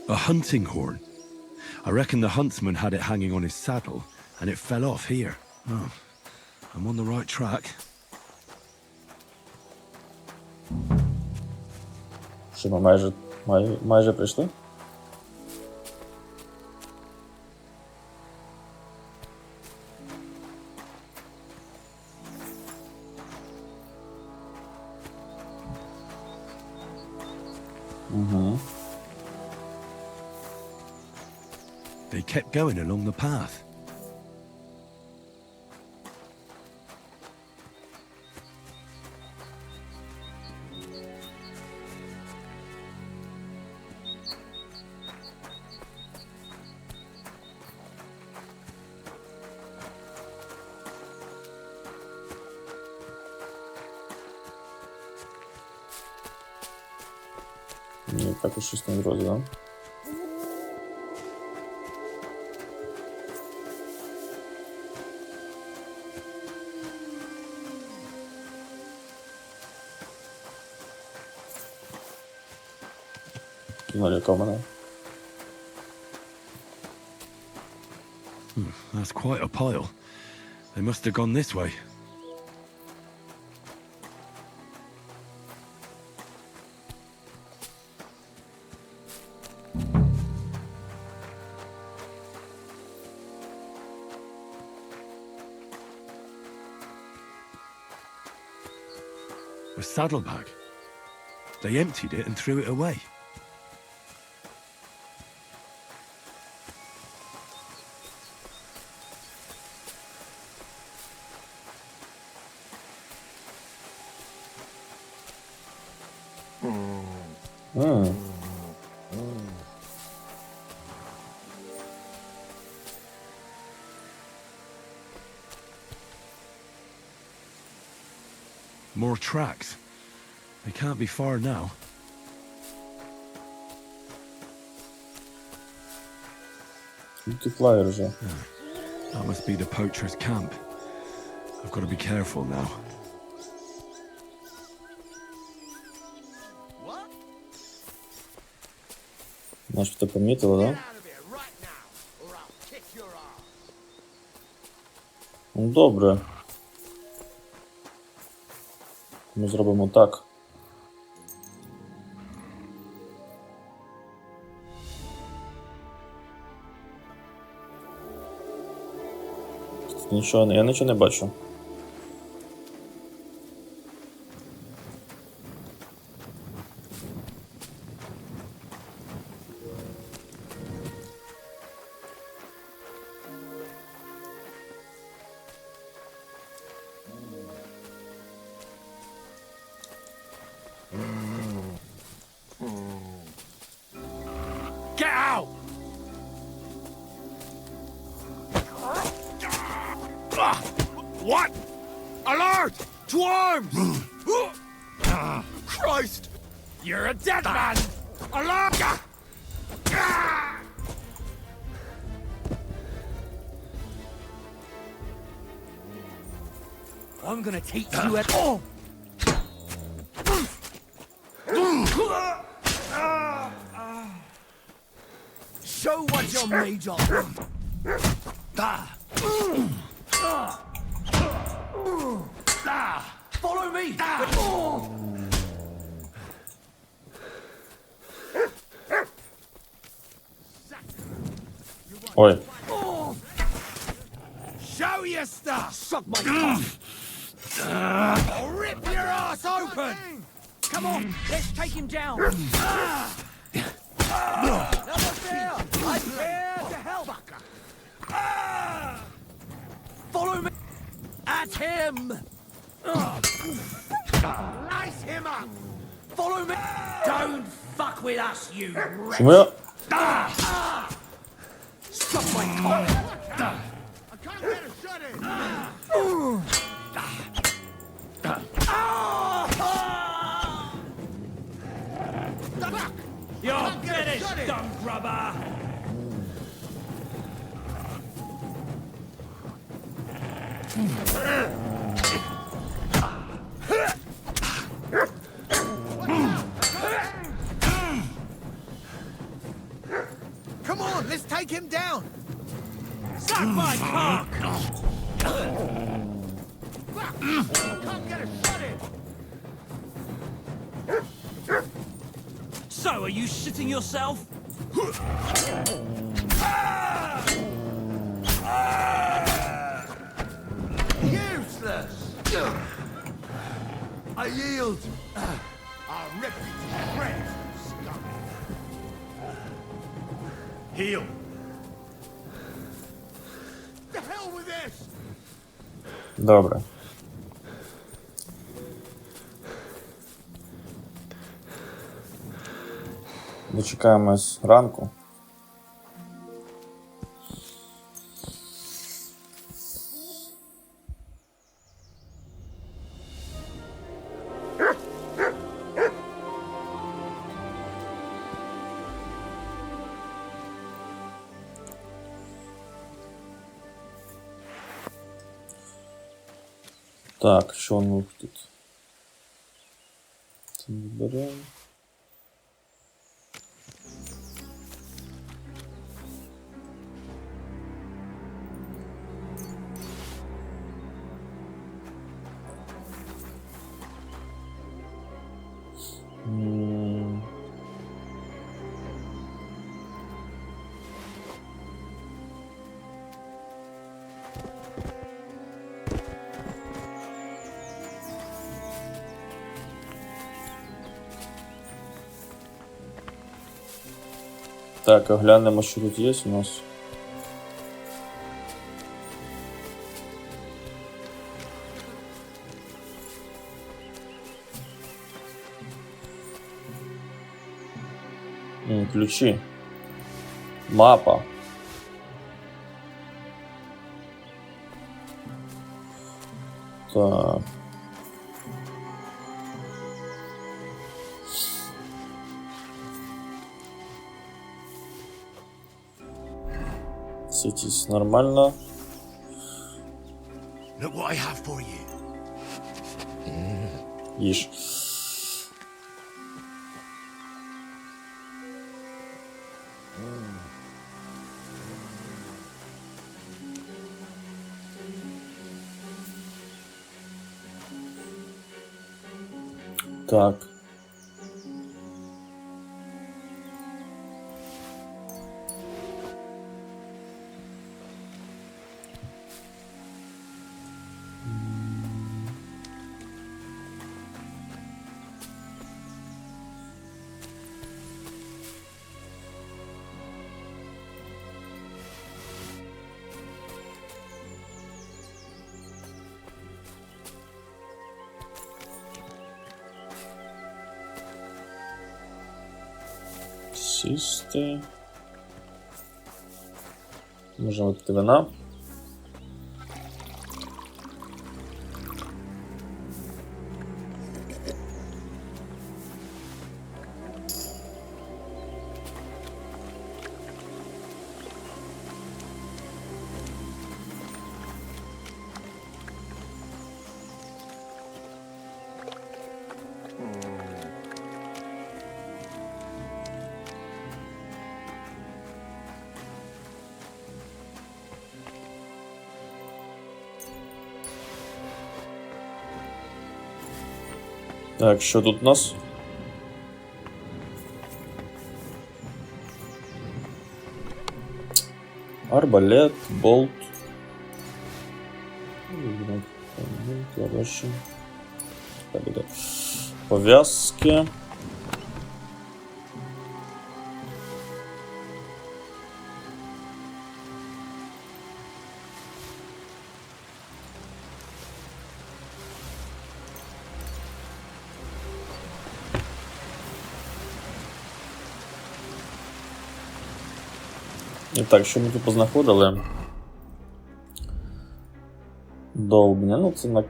A hunting horn. I reckon the huntsman had it hanging on his saddle, and it fell off here. Oh, I'm on the right track. Що ми майже прийшли? Угу. They kept going along the path. Ні, також щось на дорозі, да? Налякав мене. That's quite a pile. They must have gone this way. A saddlebag. They emptied it and threw it away. More tracks. They can't be far now. Multiplier вже. That must be the poacher's camp. I've got to be careful now. Начебто помітили, да? Ну, добре. Ми зробимо так. Нічого, я нічого не бачу. What? Alert! To arms! Christ! You're a dead man! Alert! I'm gonna teach you at all! Show what you're made of! Follow me! Ой. Show your stuff! Suck my cock! I'll rip your ass open! Come on, let's take him down! Never fear! I'm here to help! Follow me! At him! Lice him up! Follow me! Don't fuck with us, you wretch! Чому я... Suck my cock! I can't get a shot in! You're finished, dumb grubber! Come on, let's take him down! Suck my cock! I can't get a shot in! So, are you shitting yourself? Useless! I yield! I'll rip you to shreds, scum! Heal. The hell with this! Добре. Дочекаємось ранку. Так, що у нас тут? Це виберемо. Так, оглянемо, що тут є у нас. Ключі. Мапа. Так. Ситись нормально. Look what I have for you. Їж. Так. Сісти. Можемо піти вина. Так, що тут у нас? Арбалет, болт. Короче. Так буде. Пов'язки. І так, що ми тут познаходили? Довбня, ну це на...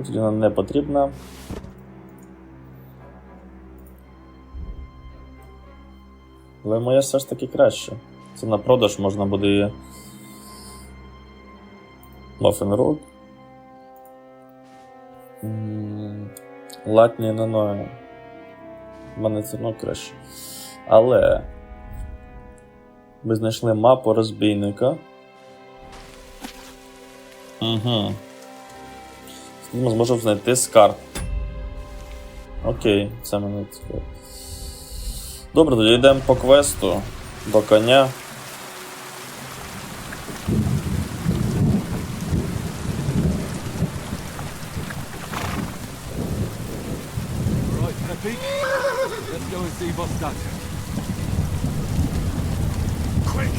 Тоді нам не потрібна. Але моя все ж таки краще. Це на продаж, можна буде її... Muffin Road. Латні на ноги. У мене це одно краще. Але... Ми знайшли мапу розбійника. Угу. Ми зможемо знайти скарб. Окей, це мене цікаво. Добре, тоді йдемо по квесту до коня. Right, Peppy. Let's go and see what's that. Quick!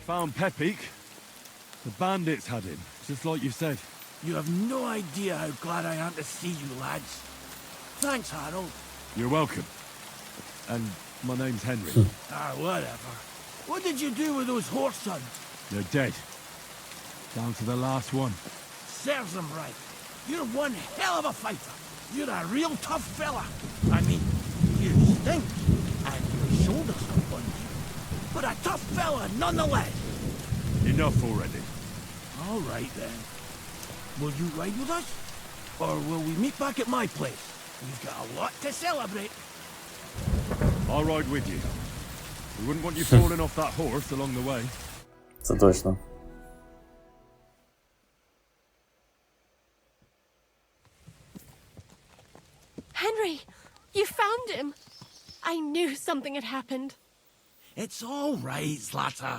Found Pepik. The bandits had him, just like you said. You have no idea how glad I am to see you, lads. Thanks, Harold. You're welcome. And my name's Henry. Whatever. What did you do with those horse sons? They're dead. Down to the last one. Serves them right. You're one hell of a fighter. You're a real tough fella. I mean, you stink, and your shoulders are bunched. But a tough fella nonetheless. Enough already. All right, then. Will you ride with us? Or will we meet back at my place? We've got a lot to celebrate. I'll ride with you. We wouldn't want you falling off that horse along the way. Це точно. Henry, you found him. I knew something had happened. It's all right, Zlata.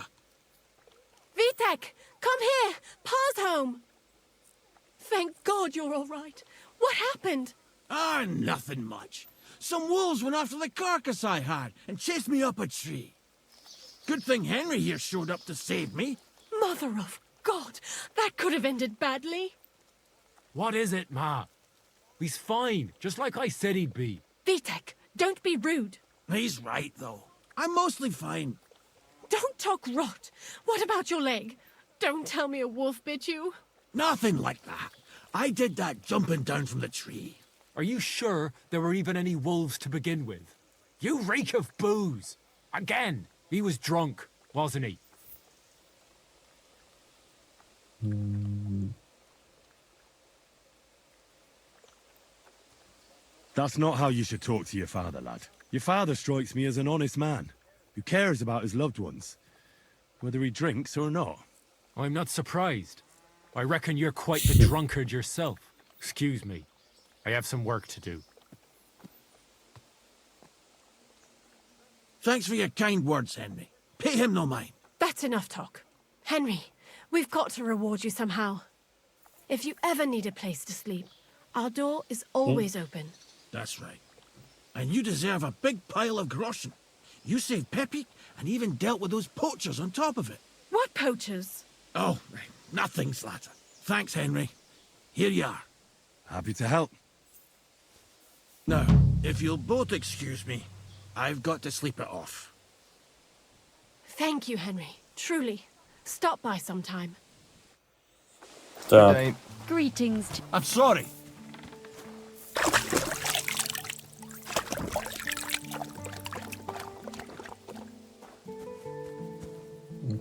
Vitek, come here. Pa's home. Thank God you're all right. What happened? Nothing much. Some wolves went after the carcass I had and chased me up a tree. Good thing Henry here showed up to save me. Mother of God, that could have ended badly. What is it, Ma? He's fine, just like I said he'd be. Vitek, don't be rude. He's right, though. I'm mostly fine. Don't talk rot. What about your leg? Don't tell me a wolf bit you. Nothing like that. I did that jumping down from the tree. Are you sure there were even any wolves to begin with? You reek of booze! Again, he was drunk, wasn't he? That's not how you should talk to your father, lad. Your father strikes me as an honest man, who cares about his loved ones, whether he drinks or not. I'm not surprised. I reckon you're quite the drunkard yourself. Excuse me. I have some work to do. Thanks for your kind words, Henry. Pay him no mind. That's enough talk. Henry, we've got to reward you somehow. If you ever need a place to sleep, our door is always open. That's right. And you deserve a big pile of groschen. You saved Peppy and even dealt with those poachers on top of it. What poachers? Oh, nothing, Slatter. Thanks, Henry. Here you are. Happy to help. Now, if you'll both excuse me, I've got to sleep it off. Thank you, Henry. Truly. Stop by sometime. Так. Greetings. I'm sorry.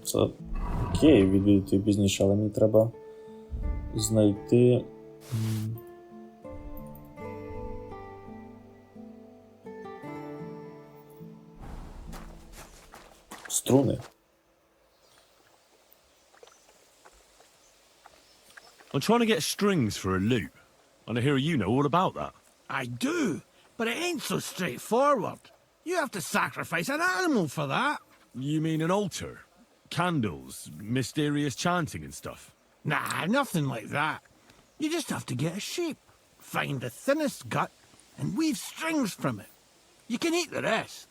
Це окей, відвідати пізніше, але мені треба знайти. Струни. I'm trying to get strings for a loop, and I hear you know all about that. I do, but it ain't so straightforward. You have to sacrifice an animal for that. You mean an altar? Candles, mysterious chanting and stuff? Nah, nothing like that. You just have to get a sheep, find the thinnest gut, and weave strings from it. You can eat the rest.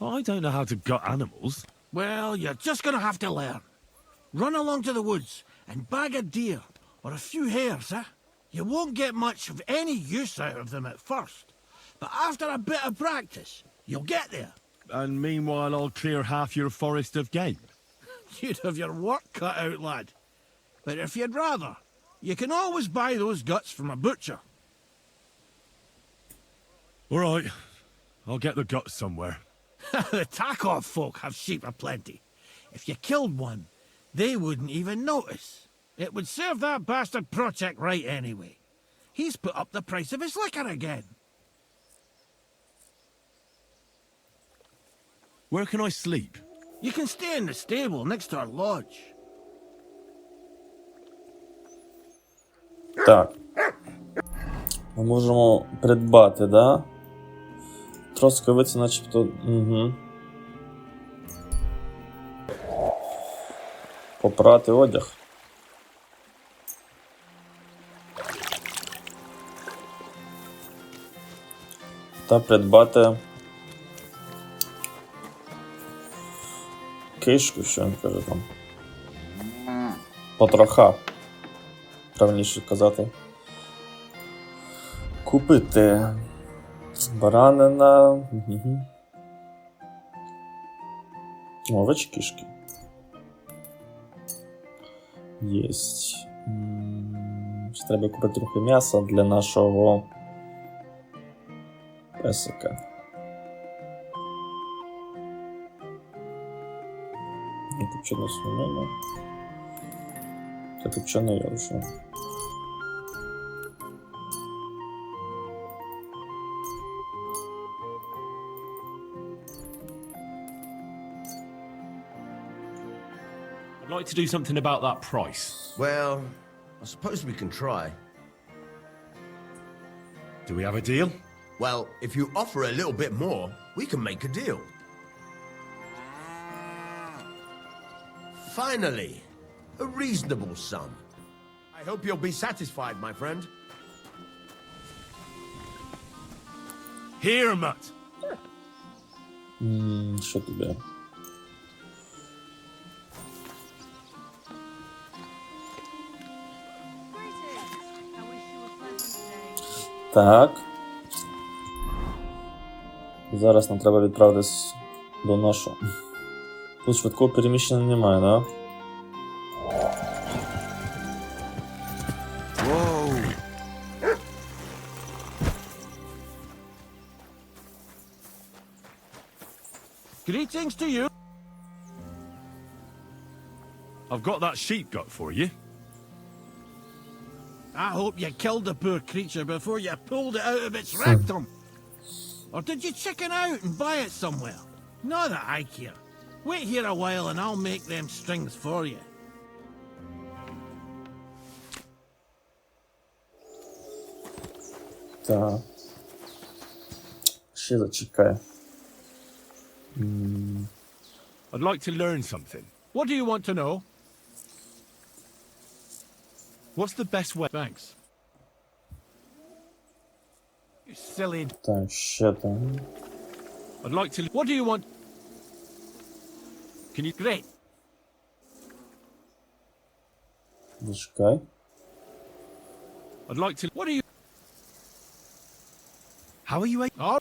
I don't know how to gut animals. Well, you're just gonna have to learn. Run along to the woods and bag a deer, or a few hares, eh? You won't get much of any use out of them at first, but after a bit of practice, you'll get there. And meanwhile, I'll clear half your forest of game. You'd have your work cut out, lad. But if you'd rather, you can always buy those guts from a butcher. All right, I'll get the guts somewhere. The Takov folk have sheep aplenty. If you killed one, they wouldn't even notice. It would serve that bastard Project right anyway. He's put up the price of his liquor again. Where can I sleep? You can stay in the stable next to our lodge. Так. Ми можемо придбати, да? Тросковиці начебто... Угу. Попрати одяг. Та придбати кишку, що він каже там. Потроха. Правильніше казати. Купити баранина. Угу. Овочі кишки. Єсть. Ще треба купити трохи м'яса для нашого песика. Копчену свинину. Та копчене яловичину. I'd like to do something about that price. Well, I suppose we can try. Do we have a deal? Well, if you offer a little bit more, we can make a deal. Finally, a reasonable sum. I hope you'll be satisfied, my friend. Here, Mutt. Що тобі? Так. Зараз нам треба відправитись до нашого. Тут швидкого переміщення немає, да? Whoa! Greetings to you. I've got that sheep gut for you. I hope you killed the poor creature before you pulled it out of its rectum. Or did you chicken out and buy it somewhere? Not that I care. Wait here a while and I'll make them strings for you. Так. Ще зачекай. I'd like to learn something. What do you want to know? What's the best way? Thanks. You silly... Так, ще там. I'd like to... What do you want? Can you... Great. Зачекай. I'd like to... What do you... How are you... Oh.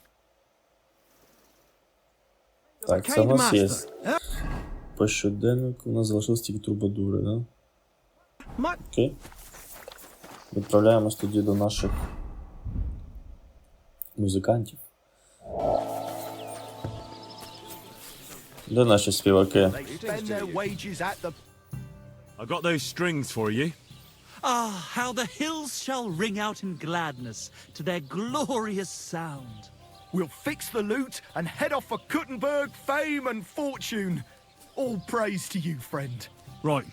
Так, це у нас є. По щоденнику у нас залишилось тільки трубадури, да? Окей. Відправляємось тоді до наших музикантів. Де наші співаки? I got those strings for you. Ah, how the hills shall ring out in gladness to their glorious sound. We'll fix the loot and head off for Kuttenberg, fame and fortune. All praise to you, friend. Right.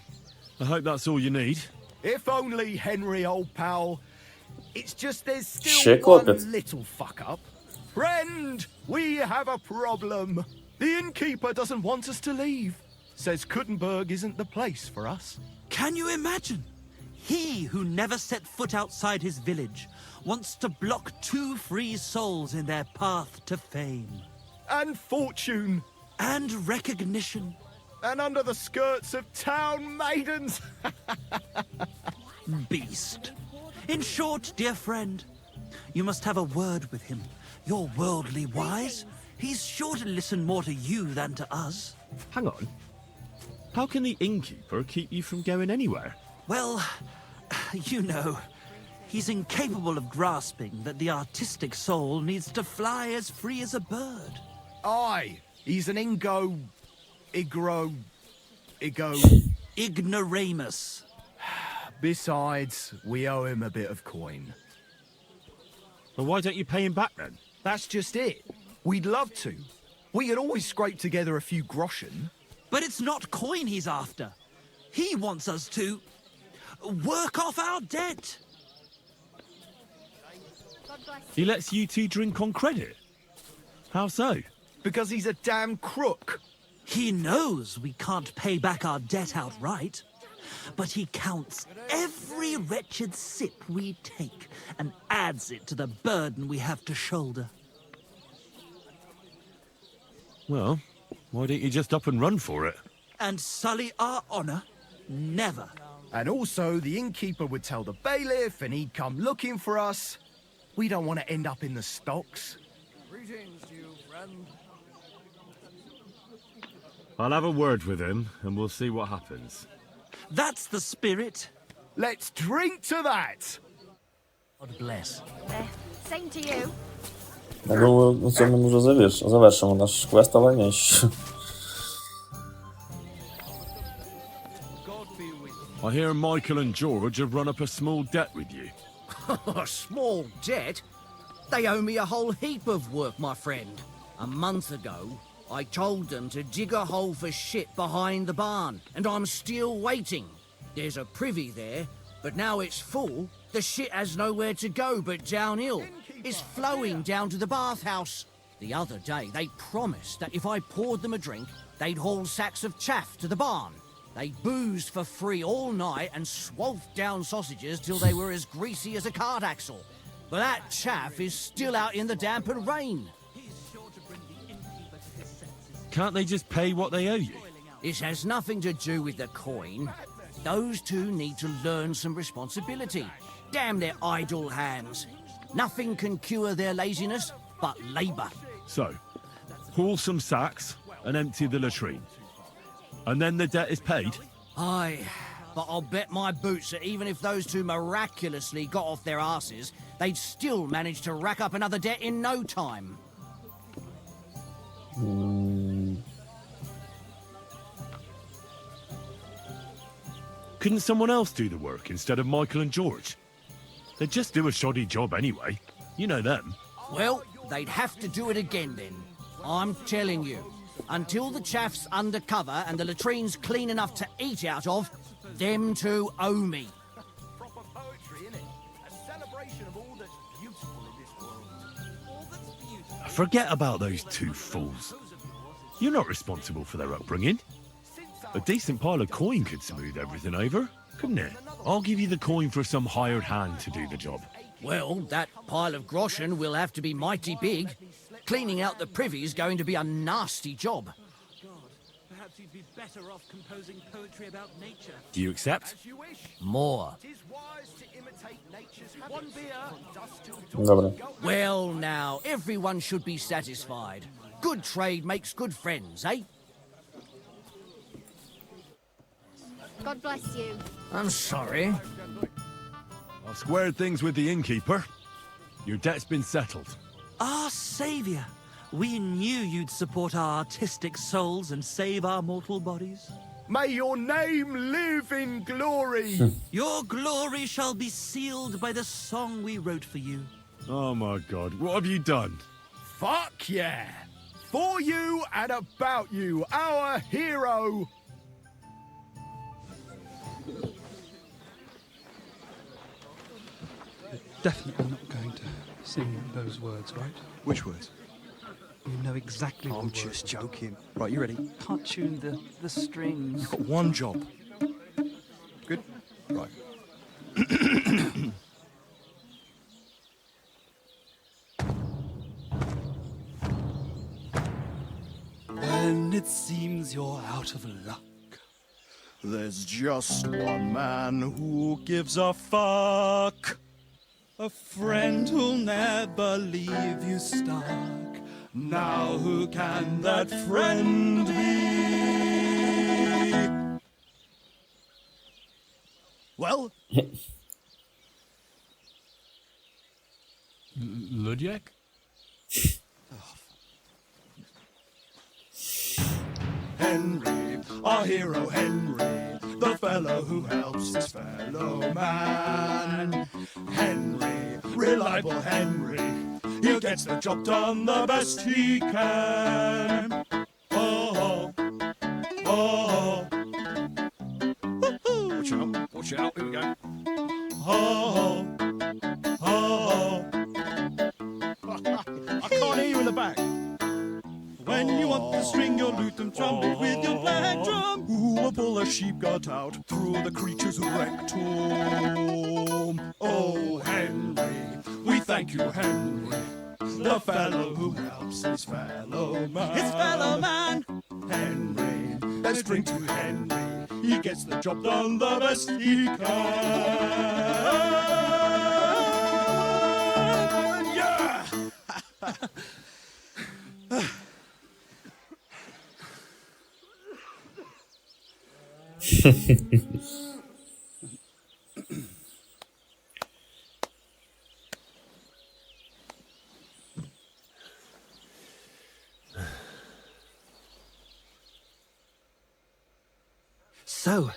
I hope that's all you need. If only, Henry, old pal. It's just there's still Ще one копять. little fuck up. Friend, we have a problem. The innkeeper doesn't want us to leave. Says Kuttenberg isn't the place for us. Can you imagine? He who never set foot outside his village wants to block 2 free souls in their path to fame. And fortune. And recognition. And under the skirts of town maidens. Beast. In short, dear friend, you must have a word with him. You're worldly wise. He's sure to listen more to you than to us. Hang on. How can the innkeeper keep you from going anywhere? Well, you know, he's incapable of grasping that the artistic soul needs to fly as free as a bird. Aye, he's an Ignoramus. Besides, we owe him a bit of coin. Well, why don't you pay him back then? That's just it. We'd love to. We could always scrape together a few groschen. But it's not coin he's after. He wants us to work off our debt. He lets you two drink on credit? How so? Because he's a damn crook. He knows we can't pay back our debt outright, but he counts every wretched sip we take and adds it to the burden we have to shoulder. Well, why don't you just up and run for it? And sully our honor? Never. And also, the innkeeper would tell the bailiff and he'd come looking for us. We don't want to end up in the stocks. Greetings to you, friend. I'll have a word with him, and we'll see what happens. That's the spirit. Let's drink to that! God bless. Same to you. Я думаю, на цьому ми вже завершимо наш квест, але ні. I hear Michael and George have run up a small debt with you. A small debt? They owe me a whole heap of work, my friend. A month ago, I told them to dig a hole for shit behind the barn, and I'm still waiting. There's a privy there, but now it's full. The shit has nowhere to go but downhill. It's flowing down to the bathhouse. The other day, they promised that if I poured them a drink, they'd haul sacks of chaff to the barn. They boozed for free all night and swolfed down sausages till they were as greasy as a cart axle. But that chaff is still out in the damp and rain. Can't they just pay what they owe you? It has nothing to do with the coin. Those two need to learn some responsibility. Damn their idle hands. Nothing can cure their laziness but labour. So, haul some sacks and empty the latrine. And then the debt is paid? Aye, but I'll bet my boots that even if those two miraculously got off their asses, they'd still manage to rack up another debt in no time. Couldn't someone else do the work instead of Michael and George? They'd just do a shoddy job anyway. You know them. Well, they'd have to do it again then. I'm telling you. Until the chaff's undercover and the latrine's clean enough to eat out of, them two owe me. Proper poetry, innit? A celebration of all that's beautiful in this world. Forget about those two fools. You're not responsible for their upbringing. A decent pile of coin could smooth everything over, couldn't it? I'll give you the coin for some hired hand to do the job. Well, that pile of groschen will have to be mighty big. Cleaning out the privy's going to be a nasty job. Perhaps you'd be better off composing poetry about nature. Do you accept? More. One beer. Добре. Well, now, everyone should be satisfied. Good trade makes good friends, eh? God bless you. I'm sorry. I've squared things with the innkeeper. Your debt's been settled. Our saviour. We knew you'd support our artistic souls and save our mortal bodies. May your name live in glory. Your glory shall be sealed by the song we wrote for you. Oh my God, what have you done? Fuck yeah! For you and about you, our hero! Definitely not going to sing those words, right? Which words? You know exactly I'm what just words. joking. Right, you ready? Can't tune the strings. You've got one job. Good? Right. When it seems you're out of luck, There's just one man who gives a fuck. a friend who'll never leave you stuck. Now who can that friend be? Well, Ludwig? Henry, our hero Henry, the fellow who helps his fellow man. Henry, reliable Henry, he gets the job done the best he can. Oh, oh, oh. Watch out, here we go. Oh, oh. I can't hear you in the back. When you want to string your lute and trumpet with your black drum, who will pull a sheep gut out through the creature's rectum? Oh, Henry, we thank you, Henry, the fellow who helps his fellow man. His fellow man. Henry, let's drink to Henry. He gets the job done the best he can. Yeah! So,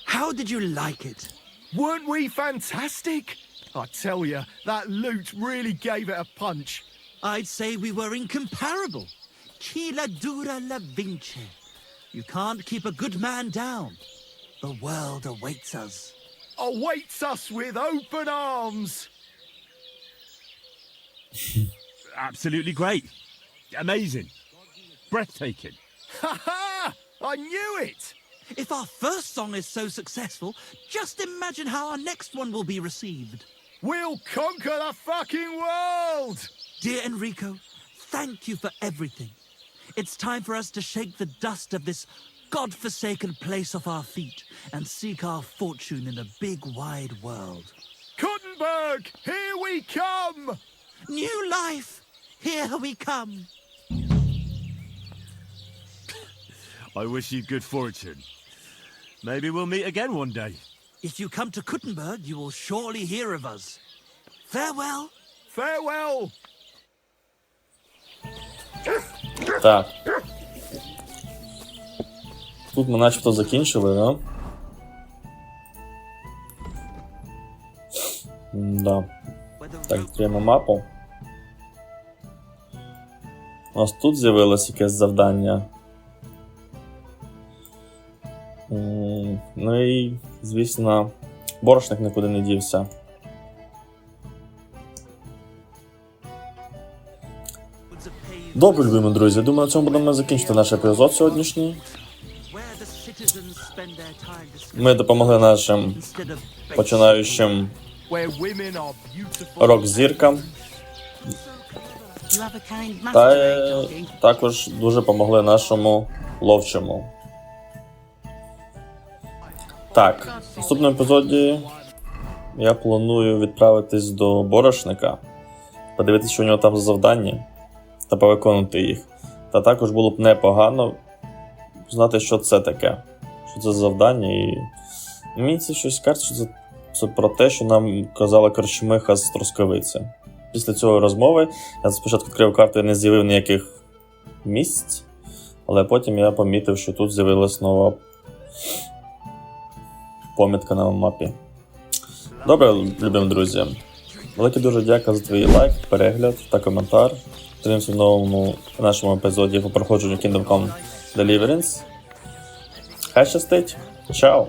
how did you like it? Weren't we fantastic? I tell you, that loot really gave it a punch. I'd say we were incomparable. Chi la dura la vince. You can't keep a good man down. The world awaits us. Awaits us with open arms. Absolutely great. Amazing. Breathtaking. Ha ha! I knew it! If our first song is so successful, just imagine how our next one will be received. We'll conquer the fucking world! Dear Enrico, thank you for everything. It's time for us to shake the dust of this God-forsaken place off our feet and seek our fortune in the big wide world. Kuttenberg, here we come! New life, here we come. I wish you good fortune. Maybe we'll meet again one day. If you come to Kuttenberg, you will surely hear of us. Farewell. Farewell. Так. Тут ми начебто закінчили, да? Да. Так, відкриємо мапу. У нас тут з'явилось якесь завдання. Ну і, звісно, борошник нікуди не дівся. Добре, любимі друзі, думаю, на цьому будемо закінчити наш епізод сьогоднішній. Ми допомогли нашим починаючим рок-зіркам. Та також дуже допомогли нашому ловчому. Так, в наступному епізоді я планую відправитись до борошника, подивитися, що у нього там за завдання, та повиконати їх. Та також було б непогано знати, що це таке, що це за завдання. І мені це щось кажеться, що це про те, що нам казала корчмиха з Трускавиці. Після цієї розмови я спочатку відкрив карту і не з'явив ніяких місць, але потім я помітив, що тут з'явилась нова помітка на мапі. Добре, любимі друзі. Велике дуже дякую за твій лайк, перегляд та коментар. Зустрінемося в новому нашому епізоді по проходженню Kingdom Come Deliverance. Хай щастить! Чао!